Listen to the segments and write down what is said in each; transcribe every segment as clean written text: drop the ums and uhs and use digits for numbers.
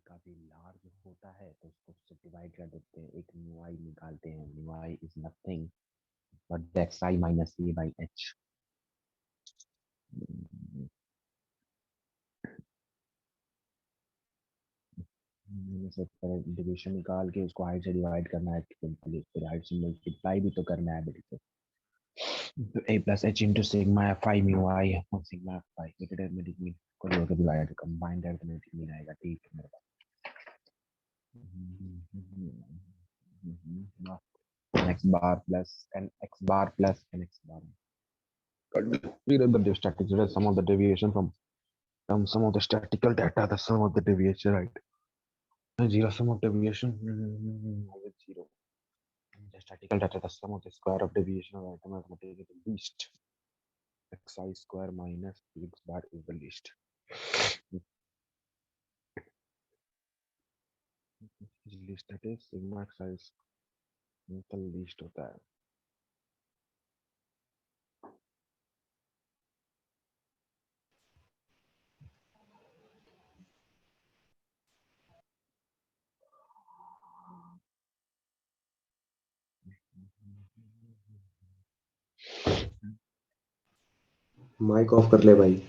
काफी लार्ज होता है तो उसको उससे डिवाइड कर देते हैं, एक न्यू आई निकालते हैं। New I is nothing but x I minus A by H. से डिविजन निकाल के उसको हाइट से डिवाइड करना है, फिर हाइट से मल्टीप्लाई भी तो करना है बेटे। तो a plus H into sigma F I mu I sigma F I determinate mean को जोड़ डिवाइड कंबाइंड अरिथमेटिक मीन आएगा। ठीक है मेरे पास n x bar plus n x bar plus n x bar. We read the statistics, some of the deviation from some of the statistical data, the sum of the deviation, right? Zero sum of deviation with zero. The statistical data, the sum of the square of deviation of item is the least. Xi square minus x bar is the least. Least that is sigma xi is the least होता है। Mic off कर ले भाई।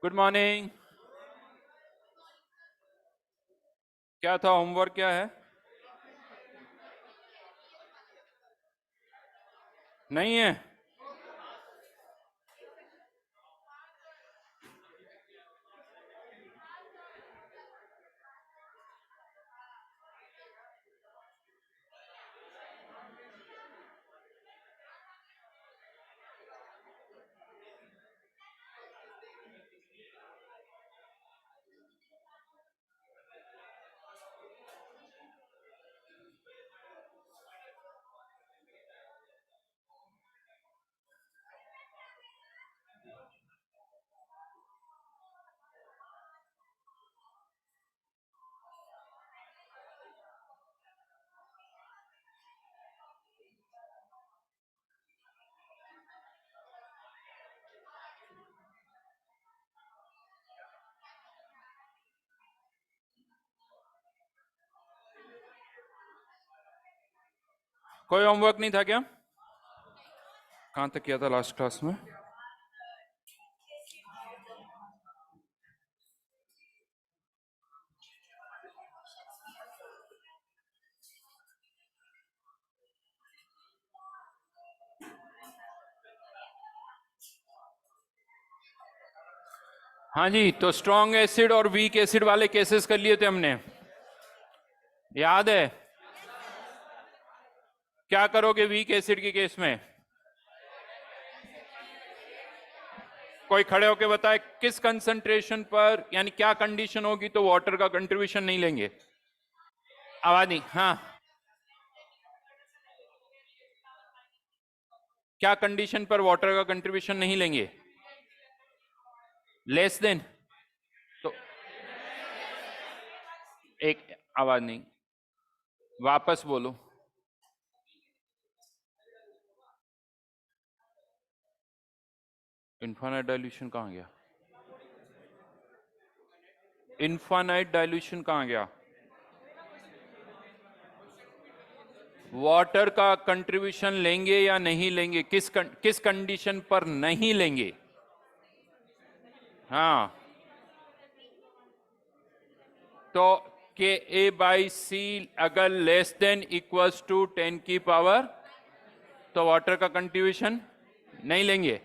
Good morning. क्या था homework, क्या है? नहीं है? कोई होमवर्क नहीं था क्या? कहां तक किया था लास्ट क्लास में? हाँ जी, तो स्ट्रॉन्ग एसिड और वीक एसिड वाले केसेस कर लिए थे हमने, याद है? क्या करोगे वीक एसिड के केस में? कोई खड़े होके बताए किस कंसंट्रेशन पर, यानी क्या कंडीशन होगी तो वाटर का कंट्रीब्यूशन नहीं लेंगे? आवाज नहीं। हाँ, क्या कंडीशन पर वाटर का कंट्रीब्यूशन नहीं लेंगे? Less than. तो एक आवाज नहीं, वापस बोलो। इनफाइनाइट डाइल्यूशन कहां गया? इनफाइनाइट डाइल्यूशन कहां गया? वाटर का कंट्रीब्यूशन लेंगे या नहीं लेंगे? किस कंडीशन पर नहीं लेंगे? हाँ, तो के ए बाई सी अगर लेस देन इक्वल्स टू 10 की पावर, तो वाटर का कंट्रीब्यूशन नहीं लेंगे।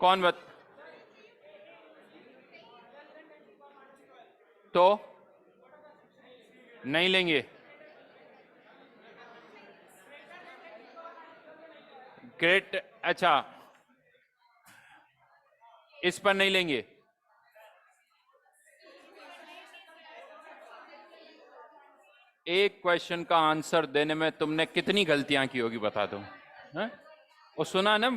कौन बत तो नहीं लेंगे। ग्रेट, अच्छा, इस पर नहीं लेंगे। एक क्वेश्चन का आंसर देने में तुमने कितनी गलतियां की होगी बता दो। हैं? वो सुना ना,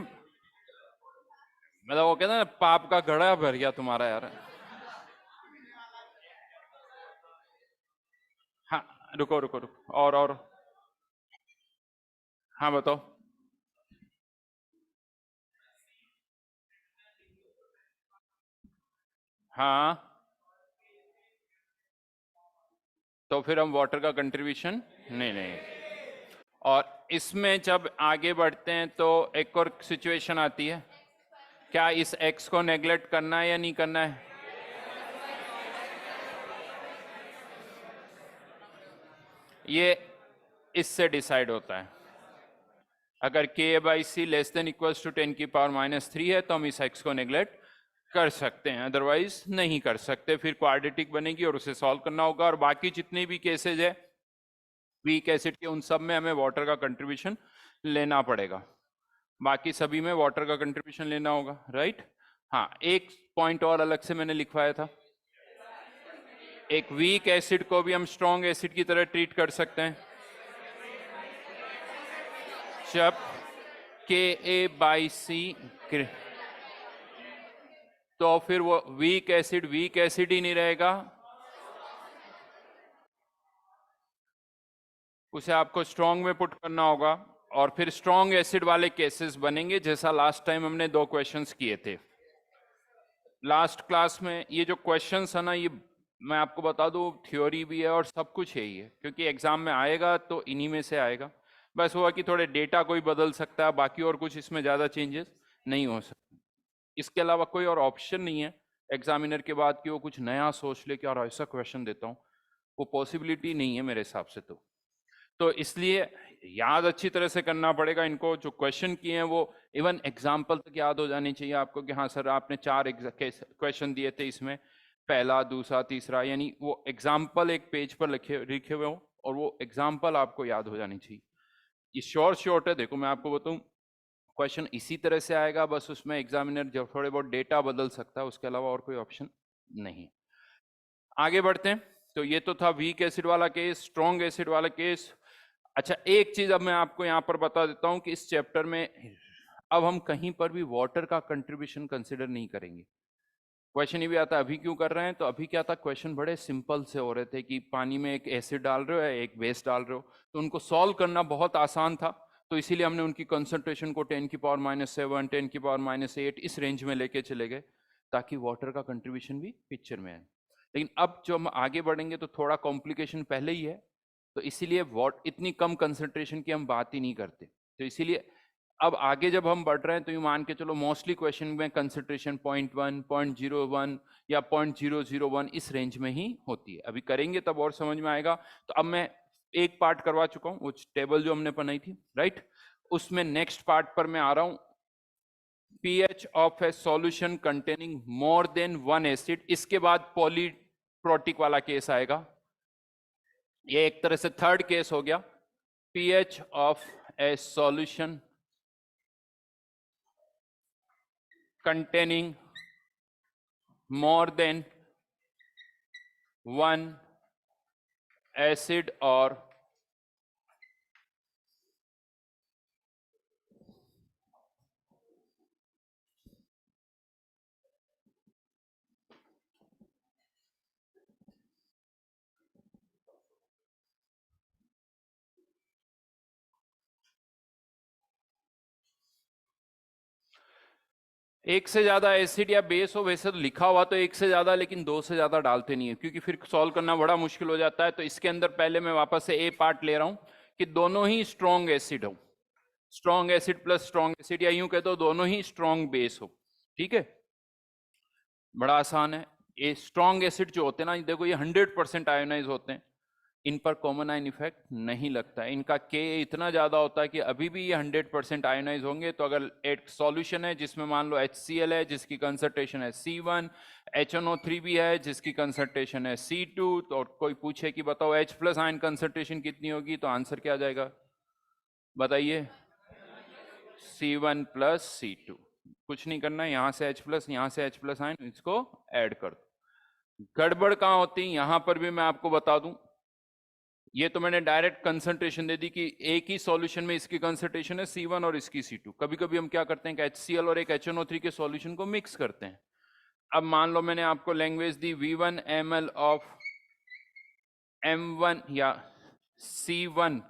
मतलब वो कहता ना पाप का घड़ा भर गया तुम्हारा यार। हाँ, रुको रुको रुको, और हाँ बताओ। हाँ, तो फिर हम वाटर का कंट्रीब्यूशन नहीं लेंगे। और इसमें जब आगे बढ़ते हैं तो एक और सिचुएशन आती है, क्या इस एक्स को नेग्लेक्ट करना है या नहीं करना है? ये इससे डिसाइड होता है। अगर K by C less than equals to 10 की पावर -3 है तो हम इस एक्स को नेग्लेक्ट कर सकते हैं, अदरवाइज नहीं कर सकते। फिर क्वाड्रेटिक बनेगी और उसे सॉल्व करना होगा। और बाकी जितने भी केसेज है वीक एसिड के, उन सब में हमें वाटर का कंट्रीब्यूशन लेना पड़ेगा। बाकी सभी में वाटर का कंट्रीब्यूशन लेना होगा, राइट? हाँ, एक पॉइंट और अलग से मैंने लिखवाया था, एक वीक एसिड को भी हम स्ट्रॉन्ग एसिड की तरह ट्रीट कर सकते हैं जब के ए बाई सी, तो फिर वो वीक एसिड ही नहीं रहेगा, उसे आपको स्ट्रॉन्ग में पुट करना होगा। और फिर स्ट्रॉन्ग एसिड वाले केसेस बनेंगे, जैसा लास्ट टाइम हमने 2 क्वेश्चंस किए थे लास्ट क्लास में। ये जो क्वेश्चंस है ना, ये मैं आपको बता दूं थ्योरी भी है और सब कुछ यही है, क्योंकि एग्जाम में आएगा तो इन्हीं में से आएगा। बस हुआ कि थोड़े डेटा कोई बदल सकता है, बाकी और कुछ इसमें ज़्यादा चेंजेस नहीं हो सकते। इसके अलावा कोई और ऑप्शन नहीं है एग्जामिनर के बाद कि वो कुछ नया सोच ले कि और ऐसा क्वेश्चन देता हूँ, वो पॉसिबिलिटी नहीं है मेरे हिसाब से। तो इसलिए याद अच्छी तरह से करना पड़ेगा इनको। जो क्वेश्चन किए हैं वो इवन एग्जाम्पल तक याद हो जानी चाहिए आपको कि हाँ सर आपने 4 क्वेश्चन दिए थे, इसमें पहला, दूसरा, तीसरा, यानी वो एग्जाम्पल एक पेज पर लिखे हुए हो और वो एग्जाम्पल आपको याद हो जानी चाहिए। ये शॉर्ट है, देखो मैं आपको बताऊं, क्वेश्चन इसी तरह से आएगा, बस उसमें एग्जामिनर जब थोड़े बहुत डेटा बदल सकता है, उसके अलावा और कोई ऑप्शन नहीं। आगे बढ़ते हैं। तो ये तो था वीक एसिड वाला केस, स्ट्रॉन्ग एसिड वाला केस। अच्छा, एक चीज अब मैं आपको यहां पर बता देता हूं कि इस चैप्टर में अब हम कहीं पर भी वाटर का कंट्रीब्यूशन कंसिडर नहीं करेंगे। क्वेश्चन ये भी आता है अभी क्यों कर रहे हैं, तो अभी क्या था, क्वेश्चन बड़े सिंपल से हो रहे थे कि पानी में एक एसिड डाल रहे हो या एक बेस डाल रहे हो, तो उनको सॉल्व करना बहुत आसान था। तो इसीलिए हमने उनकी कंसंट्रेशन को 10⁻⁷, 10⁻⁸ इस रेंज में लेके चले गए, ताकि वाटर का कंट्रीब्यूशन भी पिक्चर में आए। लेकिन अब जो हम आगे बढ़ेंगे तो थोड़ा कॉम्प्लिकेशन पहले ही है, तो इसीलिए इतनी कम कंसंट्रेशन की हम बात ही नहीं करते। तो इसीलिए अब आगे जब हम बढ़ रहे हैं तो ये मान के चलो मोस्टली क्वेश्चन में कंसंट्रेशन 0.1, 0.01 या 0.001 इस रेंज में ही होती है। अभी करेंगे तब और समझ में आएगा। तो अब मैं एक पार्ट करवा चुका हूँ, वो टेबल जो हमने बनाई थी, राइट, उसमें नेक्स्ट पार्ट पर मैं आ रहा हूँ। pH of A solution containing more than 1 acid, इसके बाद पॉलीप्रोटिक वाला केस आएगा। ये एक तरह से थर्ड केस हो गया। pH of A solution containing more than 1 acid or एक से ज्यादा एसिड या बेस हो। वैसे तो लिखा हुआ तो एक से ज्यादा, लेकिन 2 से ज्यादा डालते नहीं है क्योंकि फिर सॉल्व करना बड़ा मुश्किल हो जाता है। तो इसके अंदर पहले मैं वापस से ए पार्ट ले रहा हूं कि दोनों ही स्ट्रॉन्ग एसिड हो, strong acid plus strong acid, या यूं कहते हो दोनों ही स्ट्रॉन्ग बेस हो। ठीक है, बड़ा आसान है। ये स्ट्रॉन्ग एसिड जो होते हैं ना, देखो ये 100% आयोनाइज होते हैं, इन पर कॉमन आयन इफेक्ट नहीं लगता है। इनका के इतना ज्यादा होता है कि अभी भी ये 100% आयोनाइज होंगे। तो अगर एक सॉल्यूशन है जिसमें मान लो HCl है जिसकी कंसंट्रेशन है C1, HNO3 भी है जिसकी कंसंट्रेशन है C2, तो कोई पूछे कि बताओ H प्लस आयन कंसंट्रेशन कितनी होगी, तो आंसर क्या आ जाएगा बताइए, C1 प्लस C2। कुछ नहीं करना है, यहाँ से H प्लस, यहाँ से H प्लस आयन, इसको ऐड कर दो। गड़बड़ कहाँ होती है यहाँ पर भी मैं आपको बता दूं। ये तो मैंने डायरेक्ट कंसंट्रेशन दे दी कि एक ही सॉल्यूशन में इसकी कंसंट्रेशन है C1 और इसकी C2। कभी कभी हम क्या करते हैं कि HCl और एक HNO3 के सॉल्यूशन को मिक्स करते हैं। अब मान लो मैंने आपको language the V1 ml of M1 या C1M,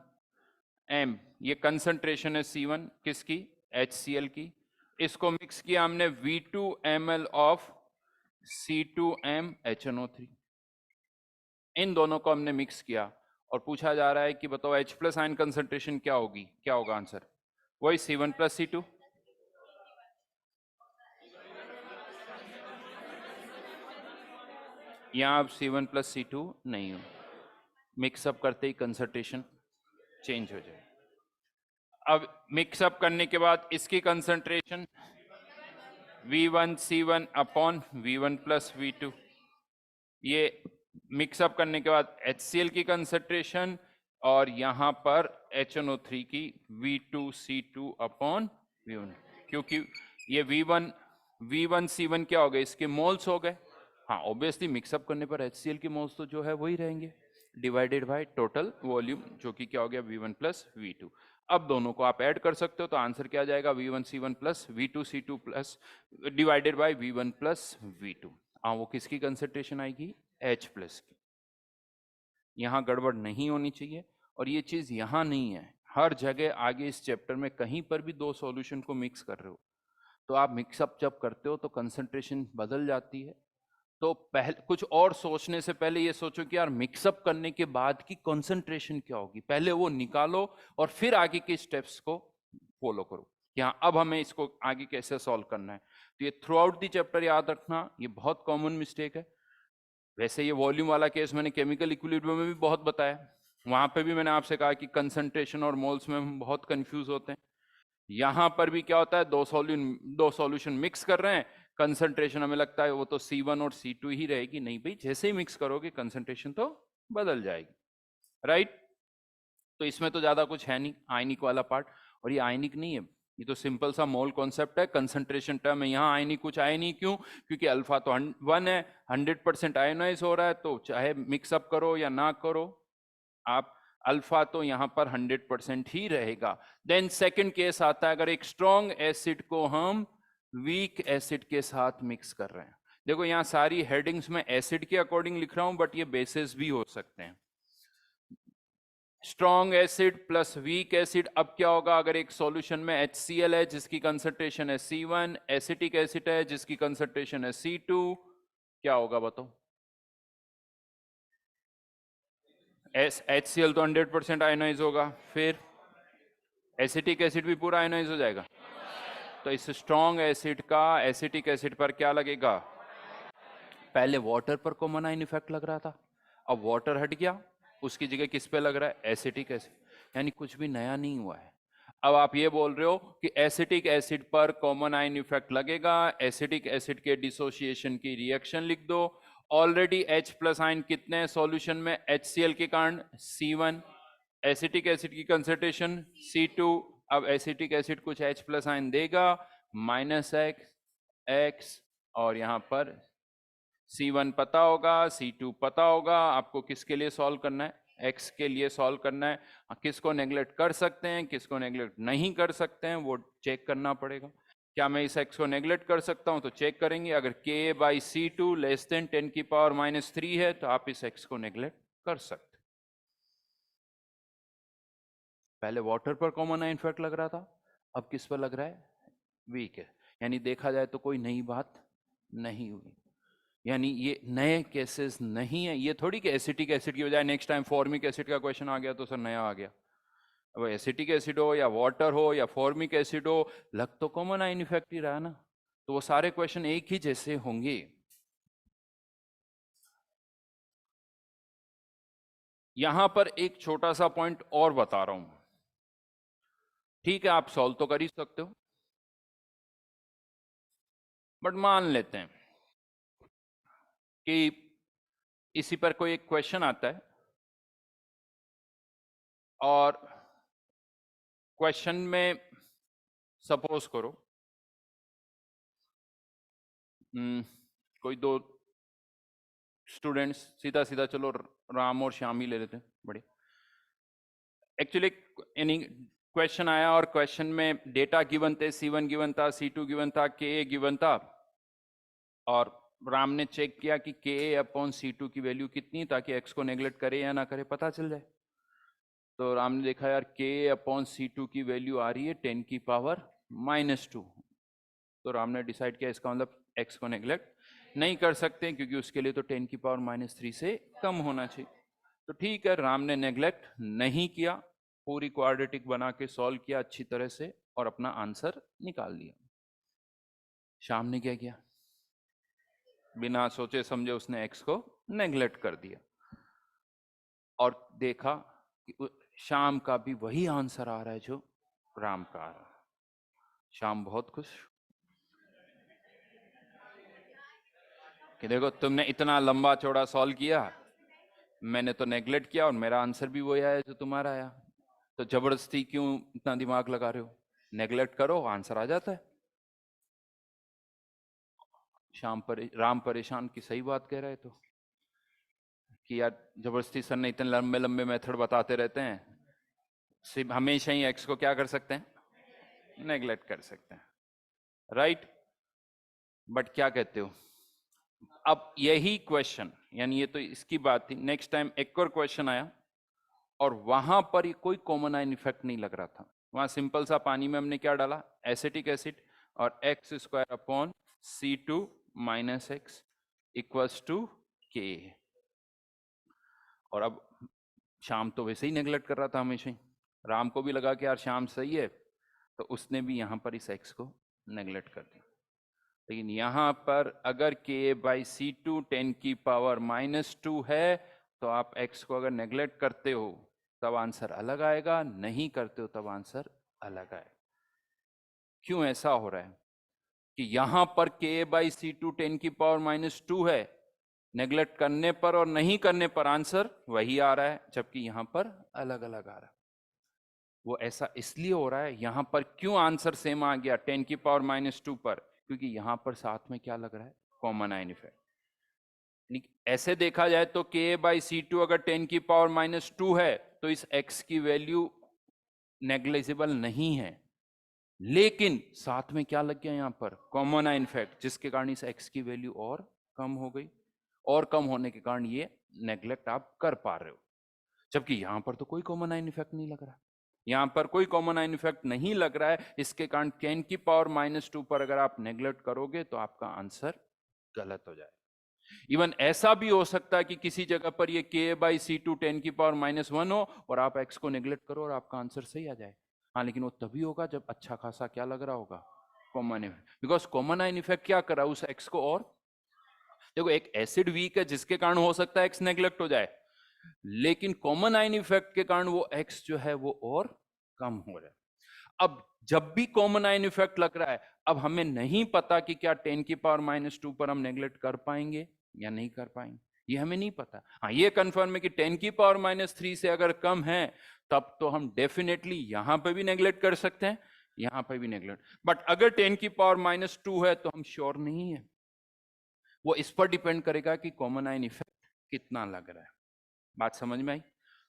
ये कंसंट्रेशन है C1 किसकी, HCl की। इसको मिक्स किया हमने V2 ml of C2M HNO3, इन दोनों को हमने मिक्स किया और पूछा जा रहा है कि बताओ H प्लस आयन कंसंट्रेशन क्या होगी, क्या होगा आंसर, वही C1 प्लस C2। यहाँ अब C1 प्लस C2 नहीं हो, मिक्सअप करते ही कंसंट्रेशन चेंज हो जाए। अब मिक्सअप करने के बाद इसकी concentration V1 C1 upon V1 plus V2, ये मिक्सअप करने के बाद HCl की कंसंट्रेशन और यहाँ पर HNO3 की V2C2 अपॉन V1, क्योंकि ये V1 C1 क्या हो गए, इसके मोल्स हो गए। हाँ ऑब्वियसली मिक्सअप करने पर HCl के मोल्स तो जो है वही रहेंगे, डिवाइडेड बाय टोटल वॉल्यूम, जो कि क्या हो गया V1 प्लस V2। अब दोनों को आप ऐड कर सकते हो तो आंसर क्या आ जाएगा, V1 C1 plus V2C2 plus divided by V1 plus V2। हाँ वो किसकी कंसंट्रेशन आएगी, H प्लस की। यहाँ गड़बड़ नहीं होनी चाहिए, और ये चीज यहाँ नहीं है, हर जगह आगे इस चैप्टर में कहीं पर भी दो सॉल्यूशन को मिक्स कर रहे हो तो आप मिक्सअप जब करते हो तो कंसंट्रेशन बदल जाती है, तो पहले कुछ और सोचने से पहले ये सोचो कि यार मिक्सअप करने के बाद की कंसंट्रेशन क्या होगी, पहले वो निकालो और फिर आगे के स्टेप्स को फॉलो करो कि हाँ अब हमें इसको आगे कैसे सॉल्व करना है। तो ये थ्रू आउट दी चैप्टर याद रखना, ये बहुत कॉमन मिस्टेक है। वैसे ये वॉल्यूम वाला केस मैंने केमिकल इक्विलिब्रियम में भी बहुत बताया, वहां पे भी मैंने आपसे कहा कि कंसंट्रेशन और मोल्स में हम बहुत कंफ्यूज होते हैं। यहां पर भी क्या होता है, दो सॉल्यूशन मिक्स कर रहे हैं, कंसंट्रेशन हमें लगता है वो तो C1 और C2 ही रहेगी, नहीं भाई, जैसे ही मिक्स करोगे कंसंट्रेशन तो बदल जाएगी, राइट। तो इसमें तो ज्यादा कुछ है नहीं आयनिक वाला पार्ट, और ये आयनिक नहीं है, ये तो सिंपल सा मोल कॉन्सेप्ट है, कंसंट्रेशन टर्म है, यहाँ आयनिक कुछ आए नहीं, क्यों, क्योंकि अल्फा तो 1 है, 100% आयोनाइज हो रहा है, तो चाहे मिक्सअप करो या ना करो आप, अल्फा तो यहां पर 100% ही रहेगा। देन सेकंड केस आता है, अगर एक स्ट्रॉन्ग एसिड को हम वीक एसिड के साथ मिक्स कर रहे हैं, देखो यहां सारी हेडिंग्स में एसिड के अकॉर्डिंग लिख रहा हूं, बट ये बेसिस भी हो सकते हैं। Strong acid plus weak acid, अब क्या होगा, अगर एक सॉल्यूशन में HCl है जिसकी कंसंट्रेशन है C1, एसिटिक एसिड है जिसकी कंसंट्रेशन है C2, क्या होगा बताओ। HCl तो 100% आयोनाइज होगा, फिर एसिटिक एसिड भी पूरा आयोनाइज हो जाएगा, तो इस स्ट्रॉन्ग एसिड का एसिटिक एसिड पर क्या लगेगा, पहले वाटर पर कॉमन आयन इफेक्ट लग रहा था, अब वाटर हट गया, उसकी जगह किस पे लग रहा है, एसिटिक एसिड, यानी कुछ भी नया नहीं हुआ है। अब आप ये बोल रहे हो कि एसिटिक एसिड पर कॉमन आयन इफेक्ट लगेगा, एसिटिक एसिड के डिसोसिएशन की रिएक्शन लिख दो, ऑलरेडी H प्लस आयन कितने हैं सॉल्यूशन में, HCl के कारण C1, एसिटिक एसिड की कंसंट्रेशन C2, अब एसिटिक एसिड कुछ H प्लस आयन देगा, -X, और यहां पर C1 पता होगा, C2 पता होगा, आपको किसके लिए सॉल्व करना है, X के लिए सॉल्व करना है। किसको नेग्लेक्ट कर सकते हैं, किसको नेग्लेक्ट नहीं कर सकते हैं, वो चेक करना पड़ेगा। क्या मैं इस X को नेग्लेक्ट कर सकता हूं, तो चेक करेंगे, अगर Ka/C2 लेस देन 10⁻³ है तो आप इस X को नेग्लेक्ट कर सकते। पहले वाटर पर कॉमन आयन इफेक्ट लग रहा था, अब किस पर लग रहा है, वीक है, यानी देखा जाए तो कोई नई बात नहीं हुई, यानी ये नए केसेस नहीं है। ये थोड़ी कि एसिटिक एसिड की बजाय नेक्स्ट टाइम फॉर्मिक एसिड का क्वेश्चन आ गया तो सर नया आ गया, अब एसिटिक एसिड हो या वाटर हो या फॉर्मिक एसिड हो, लग तो कॉमन आयन इफेक्ट ही रहा ना, तो वो सारे क्वेश्चन एक ही जैसे होंगे। यहां पर एक छोटा सा पॉइंट और बता रहा हूं, ठीक है आप सॉल्व तो कर ही सकते हो, बट मान लेते हैं कि इसी पर कोई एक क्वेश्चन आता है और क्वेश्चन में सपोज करो कोई दो स्टूडेंट्स, सीधा सीधा चलो राम और श्याम ही ले लेते हैं, बड़े एक्चुअली यानी क्वेश्चन आया और क्वेश्चन में डेटा गिवन थे, C1 गिवन था, C2 गिवन था, Ka गिवन था, और राम ने चेक किया कि Ka/C2 की वैल्यू कितनी, ताकि X को नेग्लेक्ट करे या ना करे पता चल जाए। तो राम ने देखा यार Ka/C2 की वैल्यू आ रही है 10⁻², तो राम ने डिसाइड किया इसका मतलब X को नेग्लेक्ट नहीं कर सकते, क्योंकि उसके लिए तो 10⁻³ से कम होना चाहिए। तो ठीक है, राम ने नेग्लेक्ट नहीं किया, पूरी क्वाड्रेटिक बना के सॉल्व किया अच्छी तरह से और अपना आंसर निकाल लिया। श्याम ने क्या किया, बिना सोचे समझे उसने X को नेग्लेक्ट कर दिया और देखा कि श्याम का भी वही आंसर आ रहा है जो राम का आ रहा है। श्याम बहुत खुश कि देखो तुमने इतना लंबा चौड़ा सॉल्व किया, मैंने तो नेग्लेक्ट किया और मेरा आंसर भी वही आया जो तुम्हारा आया, तो जबरदस्ती क्यों इतना दिमाग लगा रहे हो, नेग्लेक्ट करो आंसर आ जाता है। राम परेशान की सही बात कह रहे तो कि यार जबरदस्ती सर ने इतने लंबे लंबे मेथड बताते रहते हैं, सिर्फ हमेशा ही X को क्या कर सकते हैं, नेग्लेक्ट कर सकते हैं, राइट। बट क्या कहते हो, अब यही क्वेश्चन, यानी ये तो इसकी बात थी, नेक्स्ट टाइम एक और क्वेश्चन आया और वहां पर कोई कॉमन आयन इफेक्ट नहीं लग रहा था, वहां सिंपल सा पानी में हमने क्या डाला, एसिटिक एसिड, और X² upon C2 - X, equals to के। और अब श्याम तो वैसे ही नेगलेक्ट कर रहा था हमेशा ही, राम को भी लगा कि यार श्याम सही है, तो उसने भी यहाँ पर इस x को नेगलेक्ट कर दिया। लेकिन यहाँ पर अगर k/c2 10⁻⁻2 है तो आप x को अगर नेगलेक्ट करते हो तब आंसर अलग आएगा, नहीं करते हो तब आंसर अलग आएगा। क्यों ऐसा हो रहा है कि यहाँ पर k/c2 10⁻⁻2 है, नेगलेक्ट करने पर और नहीं करने पर आंसर वही आ रहा है, जबकि यहाँ पर अलग अलग आ रहा है। वो ऐसा इसलिए हो रहा है, यहाँ पर क्यों आंसर सेम आ गया 10⁻⁻2 पर, क्योंकि यहाँ पर साथ में क्या लग रहा है, कॉमन आयन इफेक्ट। ऐसे देखा जाए तो k/c2 अगर 10⁻⁻2 है तो इस x की वैल्यू नेग्लिजिबल नहीं है, लेकिन साथ में क्या लग गया यहाँ पर, कॉमन आयन इफेक्ट, जिसके कारण इस x की वैल्यू और कम हो गई, और कम होने के कारण ये नेग्लेक्ट आप कर पा रहे हो। जबकि यहाँ पर तो कोई कॉमन आयन इफेक्ट नहीं लग रहा, यहाँ पर कोई कॉमन आयन इफेक्ट नहीं लग रहा है, इसके कारण 10⁻⁻2 पर अगर आप नेग्लेक्ट करोगे तो आपका आंसर गलत हो जाए। इवन ऐसा भी हो सकता है कि किसी जगह पर ये k/c2 10⁻⁻1 हो और आप x को नेग्लेक्ट करो और आपका आंसर सही आ जाए। हाँ, लेकिन वो तभी होगा जब अच्छा खासा क्या लग रहा होगा, common effect. Because common ion effect क्या कर रहा है उस x को, और देखो एक एसिड वीक है जिसके कारण हो सकता है x नेग्लेक्ट हो जाए, लेकिन कॉमन आयन इफेक्ट के कारण वो x जो है वो और कम हो रहा है। अब जब भी कॉमन आयन इफेक्ट लग रहा है, अब हमें नहीं पता कि क्या 10⁻⁻2 पर हम नेग्लेक्ट कर पाएंगे या नहीं कर पाएंगे, ये हमें नहीं पता। हाँ, ये कंफर्म है कि 10⁻3 से अगर कम है तब तो हम डेफिनेटली यहां पे भी नेग्लेक्ट कर सकते हैं, यहां पे भी नेग्लेक्ट। बट अगर 10⁻2 है तो हम श्योर नहीं है, वो इस पर डिपेंड करेगा कि कॉमन आयन इफेक्ट कितना लग रहा है। बात समझ में आई?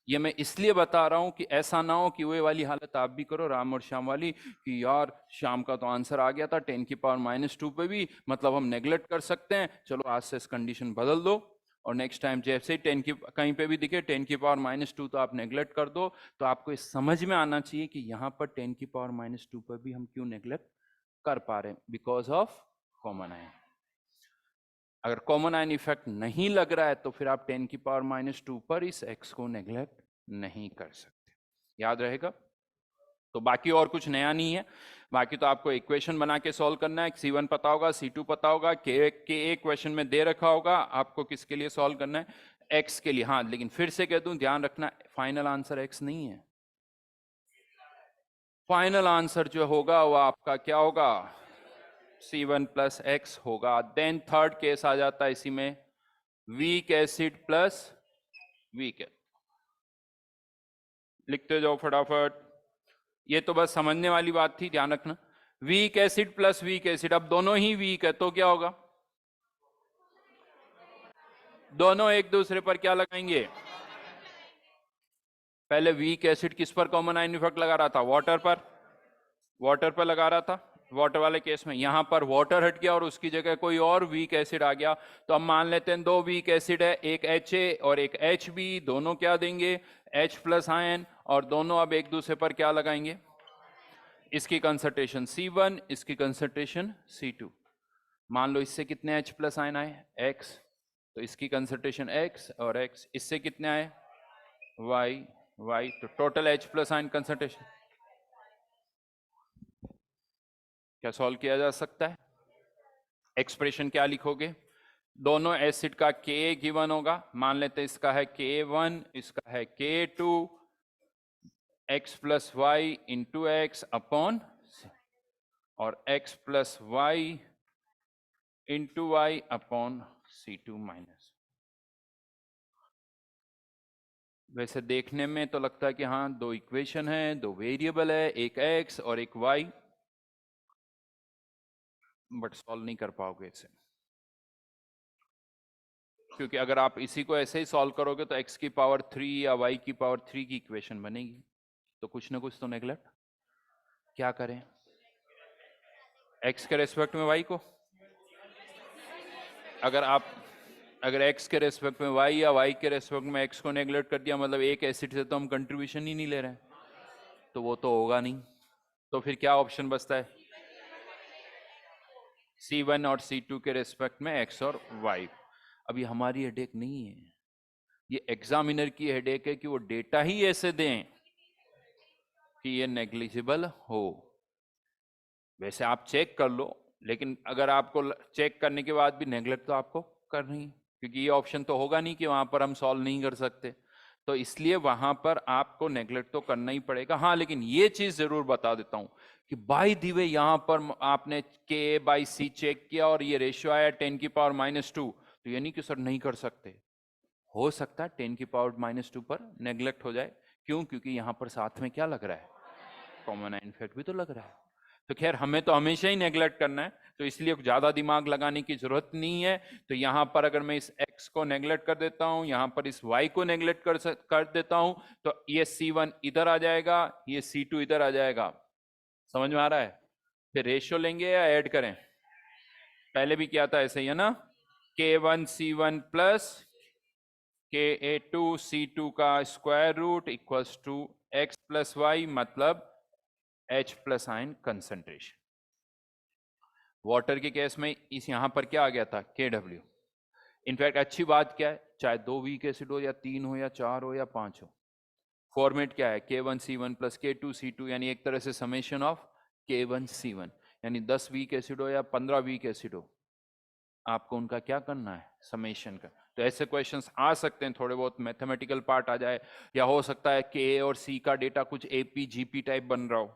ये मैं इसलिए बता रहा हूं कि ऐसा ना हो कि वो वाली हालत आप भी करो, राम और श्याम वाली, कि यार श्याम का तो आंसर आ गया था 10⁻2 पे भी, मतलब हम नेग्लेक्ट कर सकते हैं, चलो आज से इस कंडीशन बदल दो, और नेक्स्ट टाइम जैसे ही 10 की कहीं पे भी दिखे 10⁻2 तो आप नेग्लेक्ट कर दो। तो आपको इस समझ में आना चाहिए कि यहाँ पर 10⁻2 पर भी हम क्यों नेग्लेक्ट कर पा रहे हैं, बिकॉज ऑफ कॉमन आयन। अगर कॉमन आयन इफेक्ट नहीं लग रहा है तो फिर आप 10⁻2 पर इस x को नेग्लेक्ट नहीं कर सकते, याद रहेगा। तो बाकी और कुछ नया नहीं है, बाकी तो आपको इक्वेशन बना के सॉल्व करना है। C1 पता होगा, C2 पता होगा, के एक क्वेश्चन में दे रखा होगा, आपको किसके लिए सॉल्व करना है, x के लिए। हाँ, लेकिन फिर से कह दूं, ध्यान रखना फाइनल आंसर x नहीं है, फाइनल आंसर जो होगा वो आपका क्या होगा, C1 प्लस x होगा। देन थर्ड केस आ जाता है इसी में, वीक एसिड प्लस वीक है। लिखते जाओ फटाफट, ये तो बस समझने वाली बात थी, ध्यान रखना। Weak acid plus weak acid, अब दोनों ही वीक है तो क्या होगा, दोनों एक दूसरे पर क्या लगाएंगे, पहले वीक एसिड किस पर कॉमन आयन इफेक्ट लगा रहा था, वाटर पर, वाटर पर लगा रहा था। वाटर वाले केस में यहां पर वाटर हट गया और उसकी जगह कोई और वीक एसिड आ गया, तो हम मान लेते हैं दो वीक एसिड है, एक HA और एक HB, दोनों क्या देंगे, H प्लस आयन, और दोनों अब एक दूसरे पर क्या लगाएंगे, इसकी कंसंट्रेशन C1, इसकी कंसंट्रेशन C2। मान लो इससे कितने H प्लस आयन आए, X, तो इसकी कंसंट्रेशन X और X, इससे कितने आए Y, तो total H plus ion concentration. क्या सॉल्व किया जा सकता है, एक्सप्रेशन क्या लिखोगे, दोनों एसिड का K गिवन होगा, मान लेते हैं इसका है K1, इसका है K2, x plus Y into X upon, और x plus Y into Y upon C2 minus. वैसे देखने में तो लगता है कि हाँ दो इक्वेशन है, दो वेरिएबल है, एक x और एक y, बट सॉल्व नहीं कर पाओगे इसे, क्योंकि अगर आप इसी को ऐसे ही सॉल्व करोगे तो x की पावर 3 या y की पावर 3 की इक्वेशन बनेगी, तो कुछ ना कुछ तो नेग्लेक्ट। क्या करें, x के रेस्पेक्ट में y को, अगर x के रेस्पेक्ट में y या y के रेस्पेक्ट में x को नेग्लेक्ट कर दिया, मतलब एक एसिड से तो हम कंट्रीब्यूशन ही नहीं ले रहे हैं, तो वो तो होगा नहीं। तो फिर क्या ऑप्शन बचता है, C1 और C2 के रेस्पेक्ट में x और y। अभी हमारी हेडेक नहीं है, ये एग्जामिनर की हेडेक है कि वो डेटा ही ऐसे दें कि ये नेग्लिजिबल हो। वैसे आप चेक कर लो, लेकिन अगर आपको चेक करने के बाद भी नेग्लेक्ट तो आपको करनी है, क्योंकि ये ऑप्शन तो होगा नहीं कि वहां पर हम सॉल्व नहीं कर सकते, तो इसलिए वहां पर आपको नेग्लेक्ट तो करना ही पड़ेगा। हाँ, लेकिन ये चीज जरूर बता देता हूं कि बाय द वे यहां पर आपने K/C चेक किया और ये रेशियो आया 10⁻², तो ये नहीं कि सर नहीं कर सकते, हो सकता है 10⁻² पर नेग्लेक्ट हो जाए। क्यों? क्योंकि यहां पर साथ में क्या लग रहा है, कॉमन इनफेक्ट भी तो लग रहा है। तो खैर हमें तो हमेशा ही नेग्लेक्ट करना है, तो इसलिए ज्यादा दिमाग लगाने की जरूरत नहीं है। तो यहां पर अगर मैं इस x को नेग्लेक्ट कर देता हूं, यहां पर इस y को नेग्लेक्ट कर देता हूं, तो ये C1 इधर आ जाएगा, ये C2 इधर आ जाएगा। समझ में आ रहा है? फिर रेशियो लेंगे या ऐड करें? पहले भी किया था ऐसे ही है ना, K1C1 प्लस Ka2C2 का square root equals to x plus Y, मतलब H plus ion concentration. Water के केस में इस यहां पर क्या आ गया था, KW। इनफैक्ट अच्छी बात क्या है, चाहे 2 वीक एसिड हो या 3 हो या 4 हो या 5 हो, फॉर्मेट क्या है, K1C1 प्लस K2C2, यानी एक तरह से समेशन ऑफ K1C1, यानी 10 वीक एसिड हो या 15 वीक एसिड हो, आपको उनका क्या करना है, समेशन का। तो ऐसे क्वेश्चंस आ सकते हैं, थोड़े बहुत मैथमेटिकल पार्ट आ जाए, या हो सकता है कि A और C का डेटा कुछ AP-GP टाइप बन रहा हो,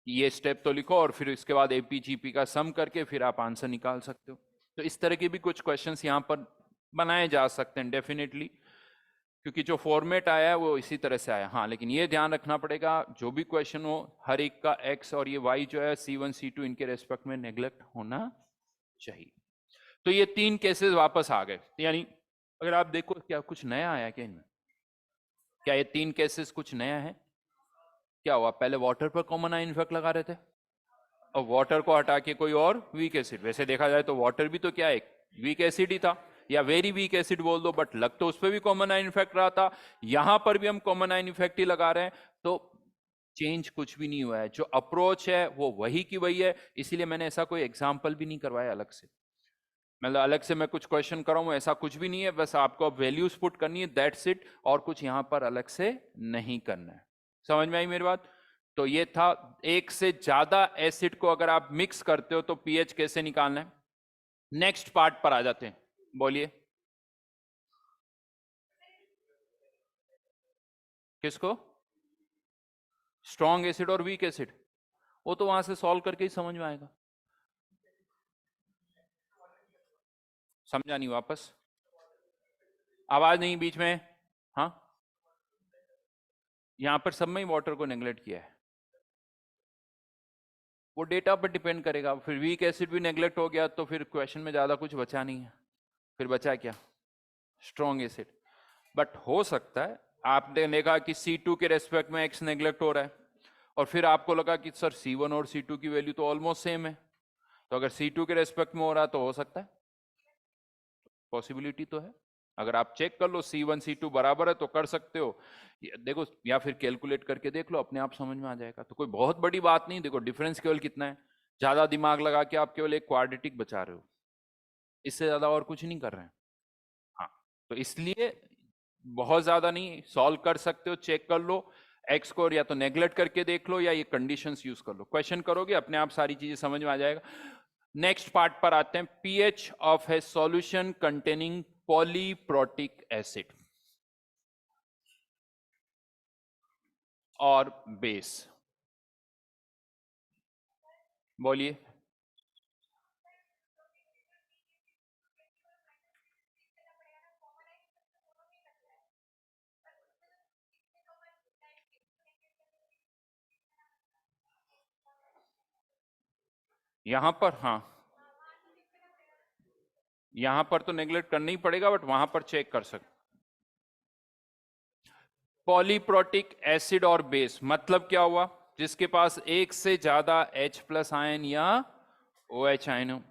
ये स्टेप तो लिखो और फिर इसके बाद AP-GP का सम करके फिर आप आंसर निकाल सकते हो। तो इस तरह के भी कुछ क्वेश्चंस यहाँ पर बनाए जा सकते हैं डेफिनेटली, क्योंकि जो फॉर्मेट आया है वो इसी तरह से आया। हाँ, लेकिन ये ध्यान रखना पड़ेगा, जो भी क्वेश्चन हो हर एक का x और ये y जो है C1 C2 इनके रेस्पेक्ट में नेग्लेक्ट होना चाहिए। तो ये 3 केसेस वापस आ गए, यानी अगर आप देखो क्या कुछ नया आया क्या इनमें, क्या ये 3 केसेस कुछ नया है? क्या हुआ, पहले वाटर पर कॉमन आयन इफेक्ट लगा रहे थे, और वाटर को हटा के कोई और वीक एसिड। वैसे देखा जाए तो वाटर भी तो क्या है, वीक एसिड ही था, या वेरी वीक एसिड बोल दो, बट लग तो उस पर भी कॉमन आयन इफेक्ट रहा था, यहां पर भी हम कॉमन आयन इफेक्ट ही लगा रहे हैं। तो चेंज कुछ भी नहीं हुआ है, जो अप्रोच है वो वही की वही है। इसीलिए मैंने ऐसा कोई एग्जाम्पल भी नहीं करवाया अलग से, मतलब अलग से मैं कुछ क्वेश्चन कर रहा हूं ऐसा कुछ भी नहीं है, बस आपको अब वैल्यूज पुट करनी है, दैट्स इट, और कुछ यहां पर अलग से नहीं करना है। समझ में आई मेरी बात? तो ये था, एक से ज्यादा एसिड को अगर आप मिक्स करते हो तो पीएच कैसे निकालना है। नेक्स्ट पार्ट पर आ जाते हैं, बोलिए किसको, स्ट्रॉन्ग एसिड और वीक एसिड, वो तो वहां से सॉल्व करके ही समझ में आएगा। समझा नहीं, वापस आवाज नहीं बीच में। हाँ, यहां पर सब में ही वाटर को नेग्लेक्ट किया है, वो डेटा पर डिपेंड करेगा। फिर वीक एसिड भी नेग्लेक्ट हो गया तो फिर क्वेश्चन में ज्यादा कुछ बचा नहीं है, फिर बचा क्या, स्ट्रॉन्ग एसिड। बट हो सकता है आपने देखा कि C2 के रेस्पेक्ट में x नेग्लेक्ट हो रहा है, और फिर आपको लगा कि सर C1 और C2 की वैल्यू तो ऑलमोस्ट सेम है, तो अगर C2 के रेस्पेक्ट में हो रहा है तो हो सकता है, पॉसिबिलिटी तो है। अगर आप चेक कर लो C1 C2 बराबर है तो कर सकते हो, देखो, या फिर कैलकुलेट करके देख लो, अपने आप समझ में आ जाएगा। तो कोई बहुत बड़ी बात नहीं, देखो डिफरेंस केवल कितना है, ज्यादा दिमाग लगा के आप केवल एक क्वाड्रेटिक बचा रहे हो, इससे ज्यादा और कुछ नहीं कर रहे हैं। हाँ, तो इसलिए बहुत ज्यादा नहीं, सॉल्व कर सकते हो, चेक कर लो, एक्स को या तो नेग्लेक्ट करके देख लो या ये कंडीशंस यूज कर लो, क्वेश्चन करोगे अपने आप सारी चीजें समझ में आ जाएगा। नेक्स्ट पार्ट पर आते हैं, pH of A solution containing polyprotic acid और बेस। बोलिए, यहां पर, हाँ यहां पर तो नेग्लेक्ट करना ही पड़ेगा, बट वहां पर चेक कर सकते। पॉलीप्रोटिक एसिड और बेस मतलब क्या हुआ, जिसके पास एक से ज्यादा H प्लस आयन या OH आयन हो।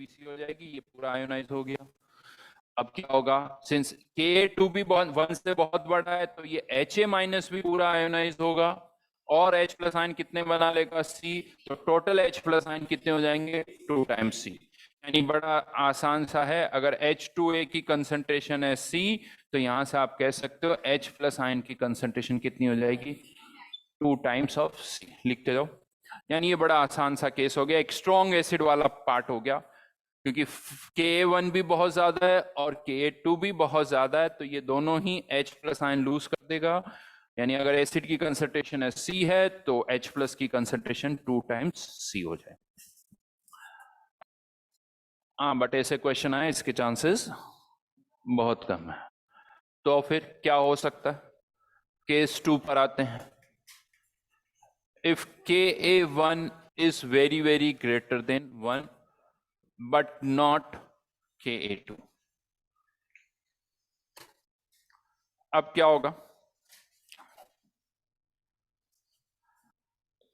BC हो जाएगी, ये पूरा आयोनाइज हो गया। अब क्या होगा, सिंस Ka2 भी 1 से बहुत बड़ा है तो ये Ha माइनस भी पूरा आयोनाइज होगा, और H प्लस आयन कितने बना लेगा, C, तो टोटल H प्लस आयन कितने हो जाएंगे, 2 टाइम्स C। यानी बड़ा आसान सा है, अगर H2A की कंसंट्रेशन है C, तो यहां से आप कह सकते हो H प्लस आयन की कंसंट्रेशन कितनी हो जाएगी, 2 टाइम्स ऑफ C। लिखते जाओ। यानी ये बड़ा आसान सा केस हो गया, एक स्ट्रॉन्ग एसिड वाला पार्ट हो गया, क्योंकि Ka1 भी बहुत ज्यादा है और Ka2 भी बहुत ज्यादा है, तो ये दोनों ही H प्लस आयन लूज कर देगा। यानी अगर एसिड की कंसंट्रेशन है C है तो H प्लस की कंसंट्रेशन 2 टाइम्स C हो जाए। हाँ, बट ऐसे क्वेश्चन आए इसके चांसेस बहुत कम है। तो फिर क्या हो सकता है, केस 2 पर आते हैं। If Ka1 is very very greater than 1 but not Ka2, अब क्या होगा,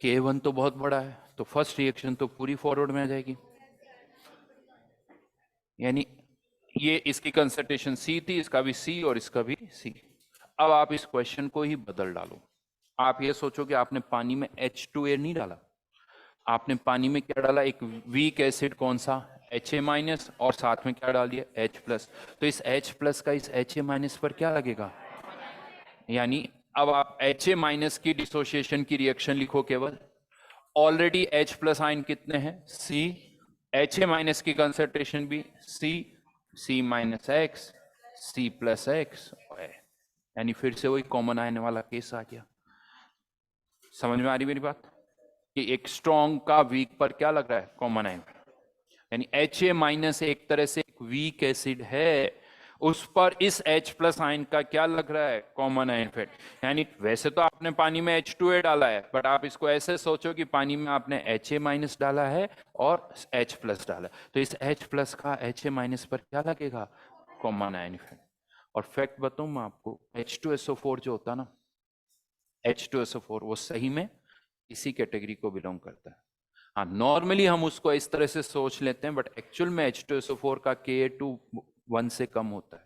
K1 तो बहुत बड़ा है तो फर्स्ट रिएक्शन तो पूरी फॉरवर्ड में आ जाएगी, यानी ये इसकी कंसंट्रेशन C थी, इसका भी C और इसका भी C। अब आप इस क्वेश्चन को ही बदल डालो, आप ये सोचो कि आपने पानी में H2A नहीं डाला, आपने पानी में क्या डाला, एक वीक एसिड कौन सा, Ha माइनस, और साथ में क्या डाल दिया, H प्लस। तो इस H प्लस का इस Ha माइनस पर क्या लगेगा, यानी अब आप Ha माइनस की डिसोसिएशन की रिएक्शन लिखो केवल, ऑलरेडी H प्लस आयन कितने हैं, C, Ha माइनस की कंसंट्रेशन भी C minus X, C plus X, यानी फिर से वही कॉमन आयन वाला केस आ गया। समझ में आ रही मेरी बात, कि एक स्ट्रॉन्ग का वीक पर क्या लग रहा है, कॉमन आयन, यानी Ha माइनस एक तरह से एक वीक एसिड है, उस पर इस H प्लस आयन का क्या लग रहा है, कॉमन आयन फिर। यानी वैसे तो आपने पानी में H2A डाला है, बट आप इसको ऐसे सोचो कि पानी में आपने Ha माइनस डाला है और H प्लस डाला है, तो इस H प्लस का Ha माइनस पर क्या लगेगा, कॉमन आयन फिर। और फैक्ट बताऊं मैं आपको, H2SO4 जो होता है ना, H2SO4 वो सही में इसी कैटेगरी को बिलोंग करता है। हाँ, नॉर्मली हम उसको इस तरह से सोच लेते हैं, बट एक्चुअल में H2SO4 का Ka2 1 से कम होता है,